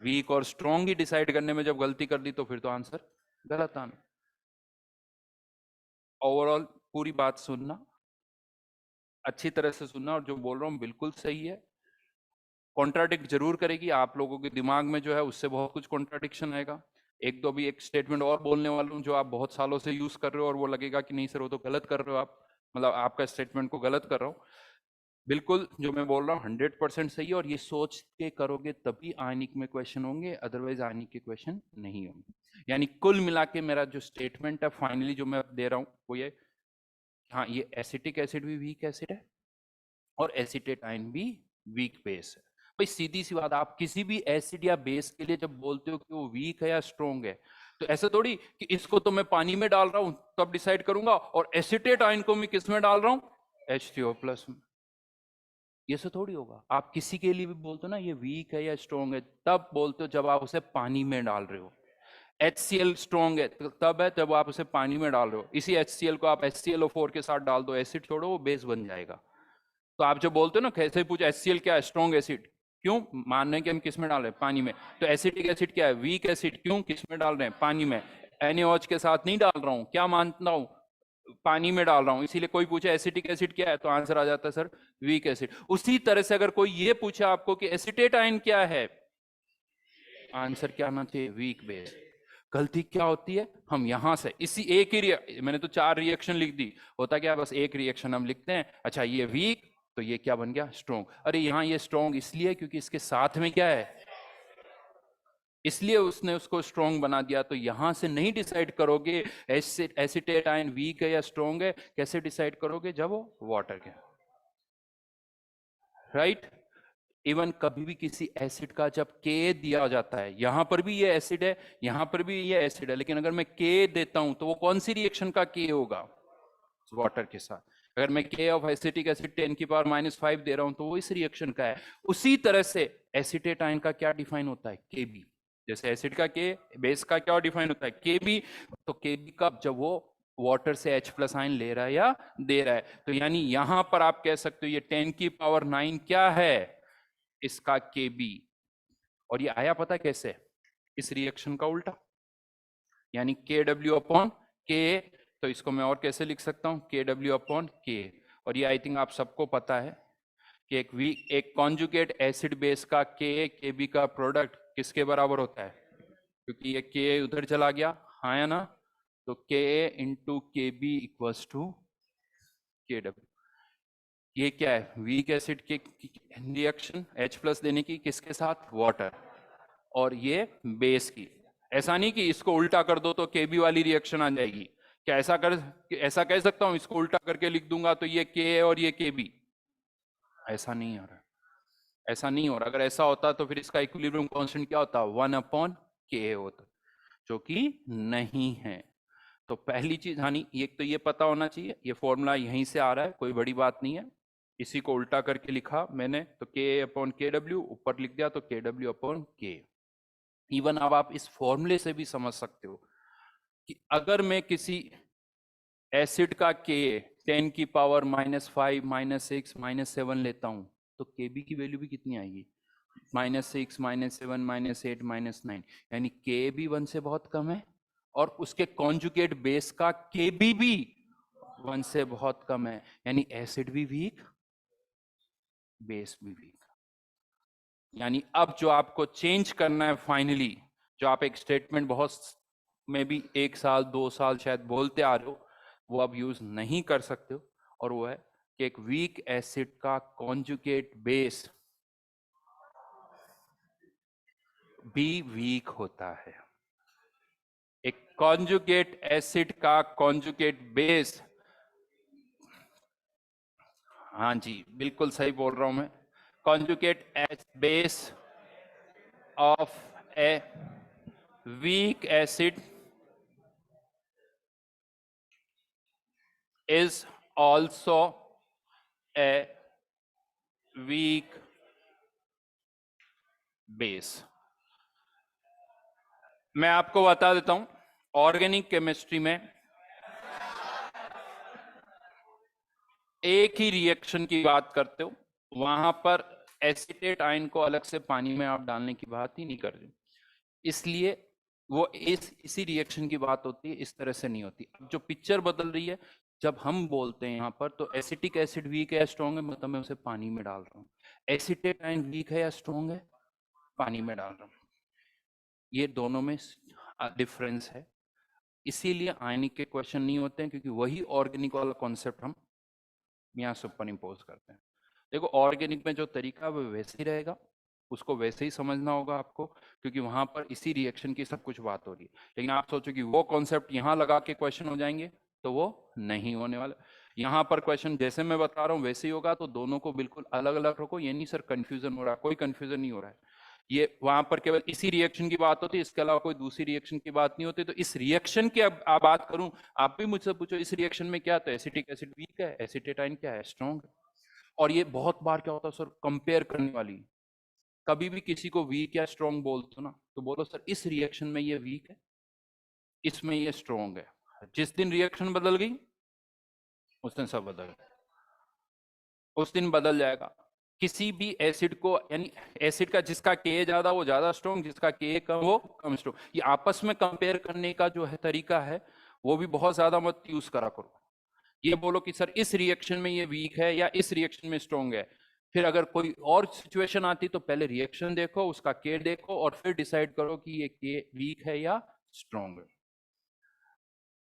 वीक और स्ट्रॉन्ग ही डिसाइड करने में जब गलती कर दी तो फिर तो आंसर गलत आना। ओवरऑल पूरी बात सुनना, अच्छी तरह से सुनना, और जो बोल रहा हूं बिल्कुल सही है। कॉन्ट्राडिक्ट जरूर करेगी, आप लोगों के दिमाग में जो है उससे बहुत कुछ कॉन्ट्राडिक्शन आएगा। एक तो भी एक स्टेटमेंट और बोलने वाला हूं जो आप बहुत सालों से यूज कर रहे हो, और वो लगेगा कि नहीं सर वो तो गलत कर रहे हो आप, मतलब आपका स्टेटमेंट को गलत कर रहा हूं। बिल्कुल जो मैं बोल रहा हूँ 100% सही है, और ये सोच के करोगे तभी आयनिक में क्वेश्चन होंगे, अदरवाइज आयनिक के क्वेश्चन नहीं होंगे। यानी कुल मिला के मेरा जो स्टेटमेंट है फाइनली जो मैं दे रहा हूँ वो ये, हाँ ये एसिटिक एसिड भी वीक एसिड है, और एसिटेट आयन भी वीक बेस है। भाई सीधी सी बात, आप किसी भी एसिड या बेस के लिए जब बोलते हो कि वो वीक है या स्ट्रॉन्ग है, तो ऐसा थोड़ी कि इसको तो मैं पानी में डाल रहा हूं तब डिसाइड करूंगा, और एसिटेट आयन को मैं किस में डाल रहा हूं? H3O+ में। ये से थोड़ी होगा। आप किसी के लिए भी बोलते हो ना ये वीक है या स्ट्रॉन्ग है, तब बोलते हो जब आप उसे पानी में डाल रहे हो। HCl स्ट्रॉन्ग है तो तब है जब आप उसे पानी में डाल रहे हो। इसी HCl को आप HClO4 के साथ डाल दो, एसिड छोड़ो वो बेस बन जाएगा। तो आप जो बोलते हो ना, कैसे पूछो HCl क्या है? Strong acid. क्यों? मान रहे हैं कि हम किस में डाल रहे हैं? पानी में। तो एसिटिक एसिड क्या है? Weak acid. क्यों? किस में डाल रहे हैं? पानी में। NaOH के साथ नहीं डाल रहा हूं, क्या मानता हूं? पानी में डाल रहा हूं। इसीलिए कोई पूछे एसिटिक एसिड क्या है, तो आंसर आ जाता है सर वीक एसिड। उसी तरह से अगर कोई ये पूछे आपको कि एसिटेट आयन क्या है, आंसर क्या आना चाहिए? Weak base. गलती क्या होती है, हम यहां से इसी एक ही मैंने तो 4 रिएक्शन लिख दी, होता क्या बस एक रिएक्शन हम लिखते हैं, अच्छा ये वीक तो ये क्या बन गया? स्ट्रॉन्ग। अरे यहां ये स्ट्रॉन्ग इसलिए क्योंकि इसके साथ में क्या है, इसलिए उसने उसको स्ट्रॉन्ग बना दिया। तो यहां से नहीं डिसाइड करोगे एसिटेट आयन वीक है या स्ट्रॉन्ग है, कैसे डिसाइड करोगे? जब वो वाटर के, राइट। इवन कभी भी किसी एसिड का जब के दिया जाता है, यहां पर भी ये एसिड है, यहां पर भी ये एसिड है, लेकिन अगर मैं के देता हूं तो वो कौन सी रिएक्शन का के होगा? वाटर के साथ। अगर मैं के ऑफ एसिटिक एसिड 10 की पावर -5 दे रहा हूं तो वो इस रिएक्शन का है। उसी तरह से एसिटेट आयन का क्या डिफाइन होता है? के बी। जैसे एसिड का के, बेस का क्या डिफाइन होता है? के बी। तो के बी कब? जब वो वाटर से H+ आयन ले रहा है या दे रहा है। तो यानी यहां पर आप कह सकते हो ये 10 की पावर 9 क्या है? इसका के बी। और ये आया पता कैसे? इस रिएक्शन का उल्टा, यानी KW/K। तो इसको मैं और कैसे लिख सकता हूं? KW/K। और ये आई थिंक आप सबको पता है कि एक कॉन्जुगेट एसिड बेस का Kb का प्रोडक्ट किसके बराबर होता है? क्योंकि ये K उधर चला गया, हाँ या ना? तो Ka × Kb = Kw। ये क्या है? वीक एसिड के रिएक्शन H+ देने की किसके साथ? वाटर। और ये बेस की। ऐसा नहीं कि इसको उल्टा कर दो तो Kb वाली रिएक्शन आ जाएगी। क्या ऐसा कह सकता हूं इसको उल्टा करके लिख दूंगा तो ये K और ये Kb? ऐसा नहीं हो रहा, ऐसा नहीं हो रहा। अगर ऐसा होता तो फिर इसका इक्विलिब्रियम कांस्टेंट क्या होता? 1/Ka होता, जो कि नहीं है। तो पहली चीज, हाँ नहीं, एक तो ये पता होना चाहिए, ये फॉर्मूला यहीं से आ रहा है, कोई बड़ी बात नहीं है। इसी को उल्टा करके लिखा मैंने, तो Ka/Kw ऊपर लिख दिया तो Kw/K। इवन अब आप इस फॉर्मूले से भी समझ सकते हो कि अगर मैं किसी एसिड का Ka 10 की पावर -5 -6 -7 लेता हूं तो Kb की वैल्यू भी कितनी आएगी, -6 -7 -8 -9, यानी Kb 1 से बहुत कम है और उसके कॉन्जुगेट बेस का Kb भी 1 से बहुत कम है, यानी एसिड भी वीक बेस भी वीक। यानी अब जो आपको चेंज करना है फाइनली, जो आप एक स्टेटमेंट बहुत में भी 1 साल 2 साल शायद बोलते आ रहे हो, वो अब यूज नहीं कर सकते हो, और वो है कि एक वीक एसिड का कॉन्जुगेट बेस भी वीक होता है। एक कॉन्जुगेट एसिड का कॉन्जुगेट बेस, हाँ जी बिल्कुल सही बोल रहा हूं मैं, conjugate base of a weak acid is also a weak base। मैं आपको बता देता हूं, ऑर्गेनिक केमिस्ट्री में एक ही रिएक्शन की बात करते हो, वहां पर एसिटेट आयन को अलग से पानी में आप डालने की बात ही नहीं कर रहे, इसलिए वो इसी रिएक्शन की बात होती है, इस तरह से नहीं होती। अब जो पिक्चर बदल रही है, जब हम बोलते हैं यहाँ पर तो एसिटिक एसिड वीक है या स्ट्रॉन्ग है, मतलब मैं उसे पानी में डाल रहा हूँ। एसिटेट आयन वीक है या स्ट्रॉन्ग है, पानी में डाल रहा हूँ। ये दोनों में डिफरेंस है, इसीलिए आयनिक के क्वेश्चन नहीं होते हैं, क्योंकि वही ऑर्गेनिक वाला कॉन्सेप्ट हम यहाँ सुपर इम्पोज करते हैं। देखो ऑर्गेनिक में जो तरीका है वो वैसे ही रहेगा, उसको वैसे ही समझना होगा आपको, क्योंकि वहां पर इसी रिएक्शन की सब कुछ बात हो रही है। लेकिन आप सोचो कि वो कॉन्सेप्ट यहाँ लगा के क्वेश्चन हो जाएंगे, तो वो नहीं होने वाला। यहाँ पर क्वेश्चन जैसे मैं बता रहा हूँ वैसे ही होगा, तो दोनों को बिल्कुल अलग अलग रखो। ये नहीं सर कंफ्यूजन हो रहा है, कोई कंफ्यूजन नहीं हो रहा है। ये वहां पर केवल इसी रिएक्शन की बात होती है, इसके अलावा कोई दूसरी रिएक्शन की बात नहीं होती। तो इस रिएक्शन की अब आप बात करूं, आप भी मुझसे पूछो इस रिएक्शन में क्या, तो एसिटिक एसिड वीक है, एसिटेट आयन क्या है, स्ट्रॉन्ग है। और ये बहुत बार क्या होता है सर, कंपेयर करने वाली, कभी भी किसी को वीक या स्ट्रॉन्ग बोलते हो ना, तो बोलो सर इस रिएक्शन में ये वीक है, इसमें ये स्ट्रॉन्ग है। जिस दिन रिएक्शन बदल गई उस दिन सब बदल गया, उस दिन बदल जाएगा। किसी भी एसिड को, यानी एसिड का जिसका के ज्यादा वो ज्यादा स्ट्रॉन्ग, जिसका के कम वो कम स्ट्रॉन्ग, ये आपस में कंपेयर करने का जो है तरीका है, वो भी बहुत ज्यादा मत यूज करा करो। ये बोलो कि सर इस रिएक्शन में ये वीक है या इस रिएक्शन में स्ट्रॉन्ग है, फिर अगर कोई और सिचुएशन आती तो पहले रिएक्शन देखो, उसका के देखो, और फिर डिसाइड करो कि ये के वीक है या स्ट्रॉन्ग है।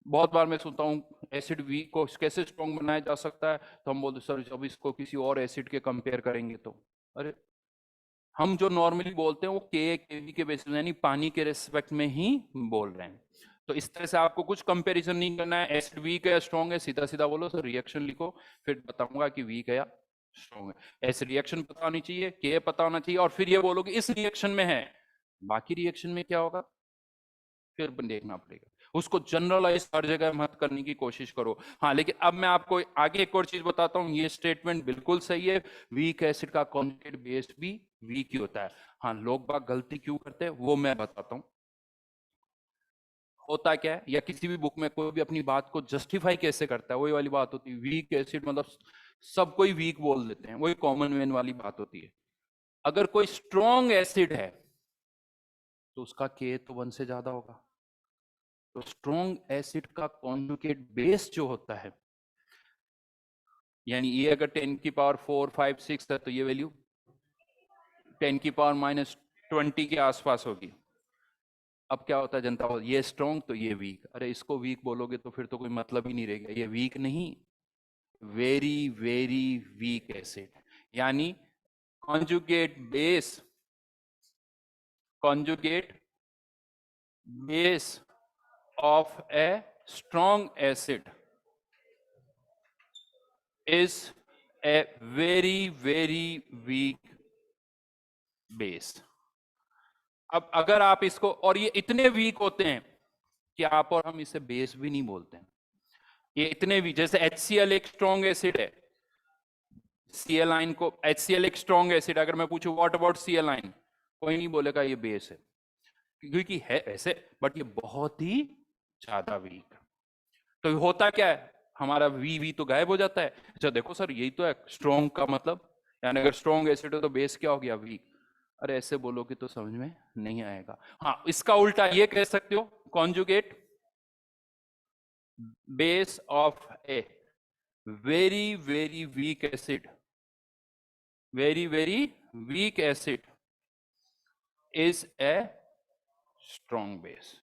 बहुत बार मैं सुनता हूँ एसिड वीक को कैसे स्ट्रॉन्ग बनाया जा सकता है, तो हम बोलते सर जब इसको किसी और एसिड के कंपेयर करेंगे तो, अरे हम जो नॉर्मली बोलते हैं वो केवी के बेसिस यानी पानी के रेस्पेक्ट में ही बोल रहे हैं। तो इस तरह से आपको कुछ कंपैरिजन नहीं करना है, एसिड वीक है या स्ट्रॉन्ग है, सीधा सीधा बोलो सर रिएक्शन लिखो, फिर बताऊंगा कि वीक है या स्ट्रॉन्ग है। ऐसे रिएक्शन पता होनी चाहिए, के पता होना चाहिए, और फिर ये बोलो कि इस रिएक्शन में है, बाकी रिएक्शन में क्या होगा फिर देखना पड़ेगा। उसको जनरलाइज हर जगह मत करने की कोशिश करो। हाँ लेकिन अब मैं आपको आगे एक और चीज बताता हूँ, ये स्टेटमेंट बिल्कुल सही है, वीक एसिड का कॉन्जुगेट बेस भी वीक ही होता है। हाँ लोग बाग गलती क्यों करते हैं वो मैं बताता हूँ। होता क्या है, या किसी भी बुक में कोई भी अपनी बात को जस्टिफाई कैसे करता है, वही वाली बात होती है। वीक एसिड मतलब सब कोई वीक बोल देते हैं, वही कॉमन मैन वाली बात होती है। अगर कोई स्ट्रॉन्ग एसिड है तो उसका के तो 1 से ज्यादा होगा। तो स्ट्रॉन्ग एसिड का कॉन्जुगेट बेस जो होता है, यानी ये अगर 10 की पावर 4 5 6 है तो ये वैल्यू 10 की पावर -20 के आसपास होगी। अब क्या होता है जनता, ये स्ट्रॉन्ग तो ये वीक, अरे इसको वीक बोलोगे तो फिर तो कोई मतलब ही नहीं रहेगा। ये वीक नहीं, वेरी वेरी वीक एसिड, यानी conjugate base of a strong acid is a very very weak base। अब अगर आप इसको, और ये इतने वीक होते हैं कि आप और हम इसे बेस भी नहीं बोलते हैं, ये इतने भी, जैसे HCl एक स्ट्रॉन्ग एसिड है, Cl को, HCl एक स्ट्रॉन्ग एसिड, अगर मैं पूछूं व्हाट अबाउट Cl, कोई नहीं बोलेगा ये बेस है, क्योंकि है ऐसे, बट ये बहुत ही ज्यादा वीक। तो होता क्या है, हमारा वी तो गायब हो जाता है। अच्छा देखो सर यही तो है स्ट्रॉन्ग का मतलब, यानी अगर स्ट्रॉन्ग एसिड है तो बेस क्या हो गया, वीक। अरे ऐसे बोलोगे तो समझ में नहीं आएगा। हाँ, इसका उल्टा ये कह सकते हो, conjugate base of a very very weak acid, very very weak acid is a strong base.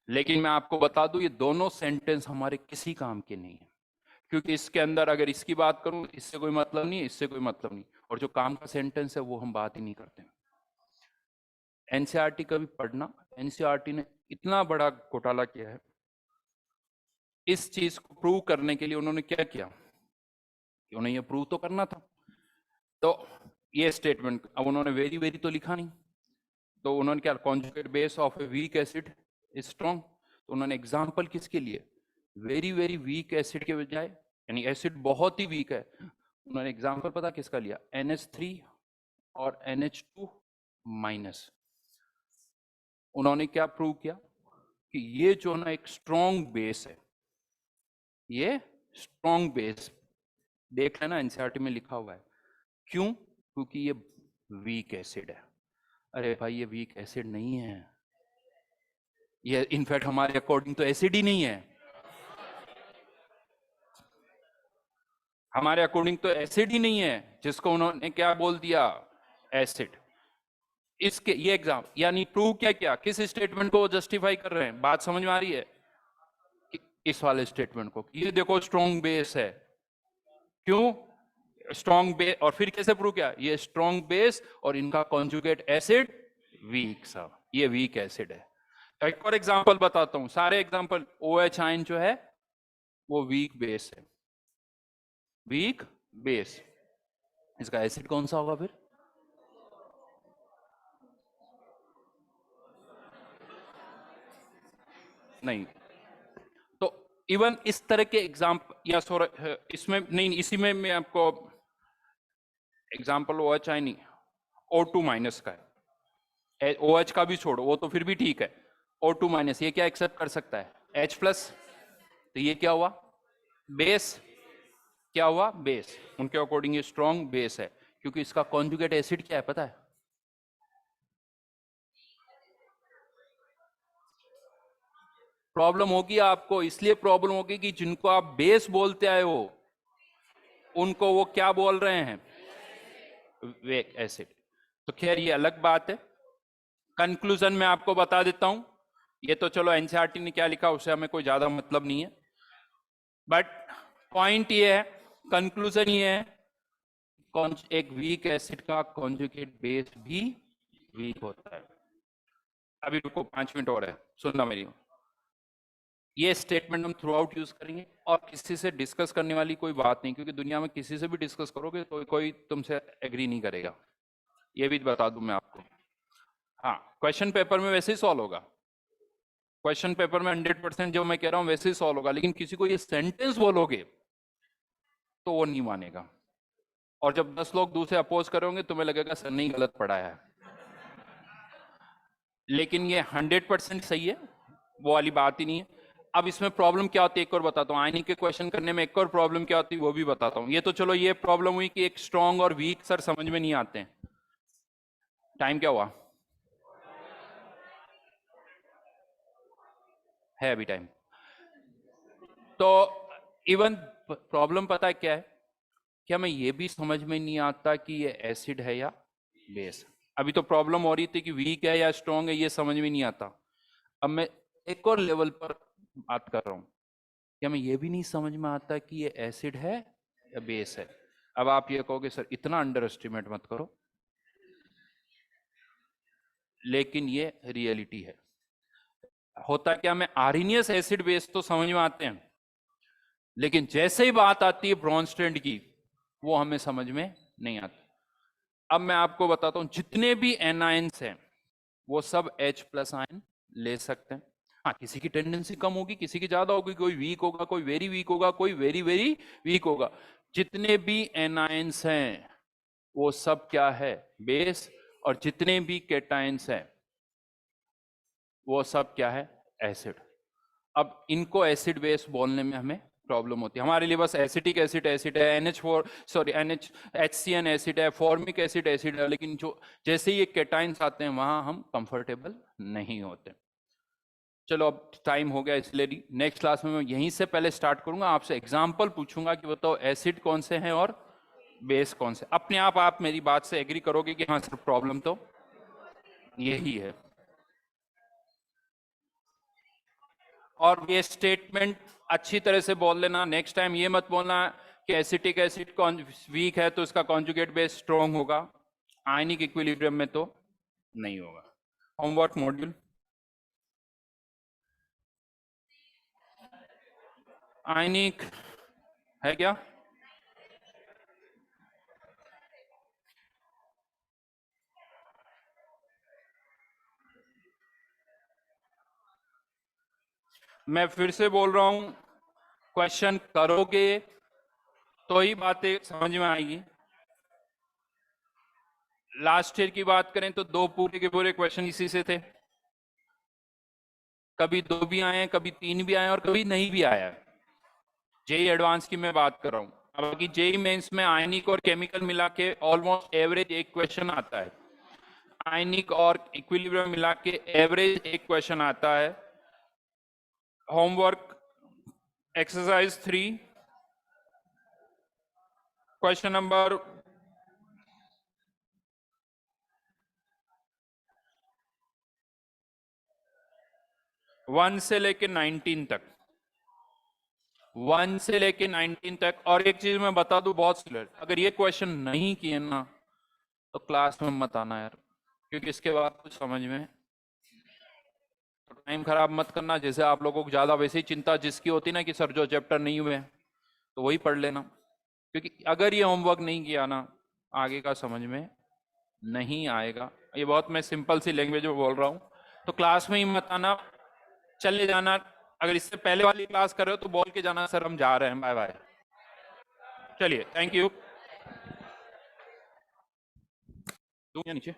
लेकिन मैं आपको बता दूं ये दोनों सेंटेंस हमारे किसी काम के नहीं है, क्योंकि इसके अंदर अगर इसकी बात करूं इससे कोई मतलब नहीं है, इससे कोई मतलब नहीं, और जो काम का सेंटेंस है वो हम बात ही नहीं करते। एनसीईआरटी का भी पढ़ना, एनसीईआरटी ने इतना बड़ा घोटाला किया है, इस चीज को प्रूव करने के लिए उन्होंने क्या किया कि उन्हें ये प्रूव तो करना था। तो ये स्टेटमेंट, अब उन्होंने वेरी वेरी तो लिखा नहीं, तो उन्होंने क्या, conjugate base of a weak acid is strong, तो उन्होंने एग्जाम्पल किसके लिए, वेरी वेरी वीक एसिड के बजाय, यानी एसिड बहुत ही वीक है, उन्होंने एग्जाम्पल पता किसका लिया, NH3 और NH2 माइनस। उन्होंने क्या प्रूव किया कि ये जो ना एक स्ट्रॉन्ग बेस है, ये स्ट्रॉन्ग बेस, देख लेना एनसीईआरटी में लिखा हुआ है। क्यों, क्योंकि ये वीक एसिड है। अरे भाई ये वीक एसिड नहीं है, ये इनफैक्ट हमारे अकॉर्डिंग तो एसिड ही नहीं है, हमारे अकॉर्डिंग तो एसिड ही नहीं है, जिसको उन्होंने क्या बोल दिया, एसिड। इसके ये एग्जाम यानी प्रूव क्या किया, किस स्टेटमेंट को जस्टिफाई कर रहे हैं, बात समझ में आ रही है, इस वाले स्टेटमेंट को, ये देखो स्ट्रॉन्ग बेस है। क्यों स्ट्रॉन्ग बेस, और फिर कैसे प्रूव किया, ये स्ट्रॉन्ग बेस और इनका कॉन्जुगेट एसिड वीक, साहब ये वीक एसिड है। एक और एग्जांपल बताता हूं, सारे एग्जांपल, OH आयन जो है वो वीक बेस है, वीक बेस, इसका एसिड कौन सा होगा फिर, नहीं। तो इवन इस तरह के एग्जांपल, या सॉरी इसमें नहीं, इसी में मैं आपको एग्जांपल OH आयन नहीं, O2 माइनस का है, OH का भी छोड़ो वो तो फिर भी ठीक है, O2 माइनस ये क्या एक्सेप्ट कर सकता है, H प्लस, तो ये क्या हुआ, बेस, क्या हुआ, बेस, उनके अकॉर्डिंग ये स्ट्रॉन्ग बेस है, क्योंकि इसका कॉन्जुगेट एसिड क्या है पता है, प्रॉब्लम होगी आपको, इसलिए प्रॉब्लम होगी कि जिनको आप बेस बोलते आए हो उनको वो क्या बोल रहे हैं, वीक एसिड। तो खैर ये अलग बात है। कंक्लूजन में आपको बता देता हूं, ये तो चलो एनसीईआरटी ने क्या लिखा उससे हमें कोई ज्यादा मतलब नहीं है, बट पॉइंट ये है, कंक्लूजन ये है, एक वीक एसिड का कॉन्जुगेट बेस भी वीक होता है। अभी रुको 5 मिनट और है, सुनना मेरी, ये स्टेटमेंट हम थ्रू आउट यूज करेंगे, और किसी से डिस्कस करने वाली कोई बात नहीं, क्योंकि दुनिया में किसी से भी डिस्कस करोगे तो कोई तुमसे एग्री नहीं करेगा, ये भी बता दूं मैं आपको। हाँ, क्वेश्चन पेपर में वैसे ही सॉल्व होगा, क्वेश्चन पेपर में 100% जो मैं कह रहा हूं वैसे ही सॉल्व होगा, लेकिन किसी को ये सेंटेंस बोलोगे तो वो नहीं मानेगा, और जब 10 लोग दूसरे अपोज करोगे तुम्हें लगेगा सर नहीं गलत पढ़ाया है, लेकिन ये 100% सही है, वो वाली बात ही नहीं है। अब इसमें प्रॉब्लम क्या होती है एक और बताता हूँ, आयनिक के क्वेश्चन करने में एक और प्रॉब्लम क्या होती है वो भी बताता हूँ। ये तो चलो ये प्रॉब्लम हुई कि एक स्ट्रॉन्ग और वीक सर समझ में नहीं आते हैं। टाइम क्या हुआ है, अभी टाइम। तो इवन प्रॉब्लम पता है क्या है, क्या मैं ये भी समझ में नहीं आता कि ये एसिड है या बेस। अभी तो प्रॉब्लम हो रही थी कि वीक है या स्ट्रॉन्ग है, ये समझ में नहीं आता। अब मैं एक और लेवल पर बात कर रहा हूं, क्या मैं ये भी नहीं समझ में आता कि ये एसिड है या बेस है। अब आप ये कहोगे सर इतना अंडर एस्टिमेट मत करो, लेकिन ये रियलिटी है। होता क्या, मैं आर्नियस एसिड बेस तो समझ में आते हैं, लेकिन जैसे ही बात आती है ब्रॉन्स्टेड की वो हमें समझ में नहीं आती। अब मैं आपको बताता हूं, जितने भी एनायंस हैं वो सब H+ आयन ले सकते हैं। हाँ, किसी की टेंडेंसी कम होगी, किसी की ज्यादा होगी, कोई वीक होगा, कोई वेरी वीक होगा, कोई वेरी वेरी वीक होगा। जितने भी एनायंस हैं वो सब क्या है, बेस, और जितने भी केटायंस हैं वो सब क्या है, एसिड। अब इनको एसिड बेस बोलने में हमें प्रॉब्लम होती है, हमारे लिए बस एसिटिक एसिड एसिड है, HCN एसिड है, फॉर्मिक एसिड एसिड है, लेकिन जो जैसे ये केटाइंस आते हैं वहां हम कंफर्टेबल नहीं होते। चलो अब टाइम हो गया, इसलिए नेक्स्ट क्लास में मैं यहीं से पहले स्टार्ट करूंगा, आपसे एग्जाम्पल पूछूंगा कि बताओ एसिड कौन से हैं और बेस कौन से। अपने आप मेरी बात से एग्री करोगे कि हाँ सर प्रॉब्लम तो यही है। और ये स्टेटमेंट अच्छी तरह से बोल लेना, नेक्स्ट टाइम ये मत बोलना कि एसिटिक एसिड वीक है तो इसका कॉन्जुगेट बेस स्ट्रॉन्ग होगा, आयनिक इक्विलिब्रियम में तो नहीं होगा। होमवर्क मॉड्यूल आयनिक है क्या? मैं फिर से बोल रहा हूं, क्वेश्चन करोगे तो ही बातें समझ में आएगी। लास्ट ईयर की बात करें तो 2 पूरे के पूरे क्वेश्चन इसी से थे, कभी 2 भी आए हैं, कभी 3 भी आए हैं और कभी नहीं भी आया है। जेई एडवांस की मैं बात कर रहा हूं। बाकी जेई मेंस में आयनिक और केमिकल मिला के ऑलमोस्ट एवरेज एक क्वेश्चन आता है, आयनिक और इक्विलिब्रियम मिला के एवरेज एक क्वेश्चन आता है। होमवर्क एक्सरसाइज 3 क्वेश्चन नंबर 1 से लेके 19 तक, 1 से लेके 19 तक। और एक चीज मैं बता दूं बहुत क्लियर, अगर ये क्वेश्चन नहीं किए ना तो क्लास में मत आना यार, क्योंकि इसके बाद कुछ समझ में तो टाइम खराब मत करना। जैसे आप लोगों को ज्यादा वैसे ही चिंता जिसकी होती ना कि सर जो चैप्टर नहीं हुए तो वही पढ़ लेना, क्योंकि अगर ये होमवर्क नहीं किया ना आगे का समझ में नहीं आएगा। ये बहुत मैं सिंपल सी लैंग्वेज में बोल रहा हूँ, तो क्लास में ही मत आना, चले जाना। अगर इससे पहले वाली क्लास कर रहे हो तो बोल के जाना सर हम जा रहे हैं, बाय बाय। चलिए थैंक यू। दूं या नीचे?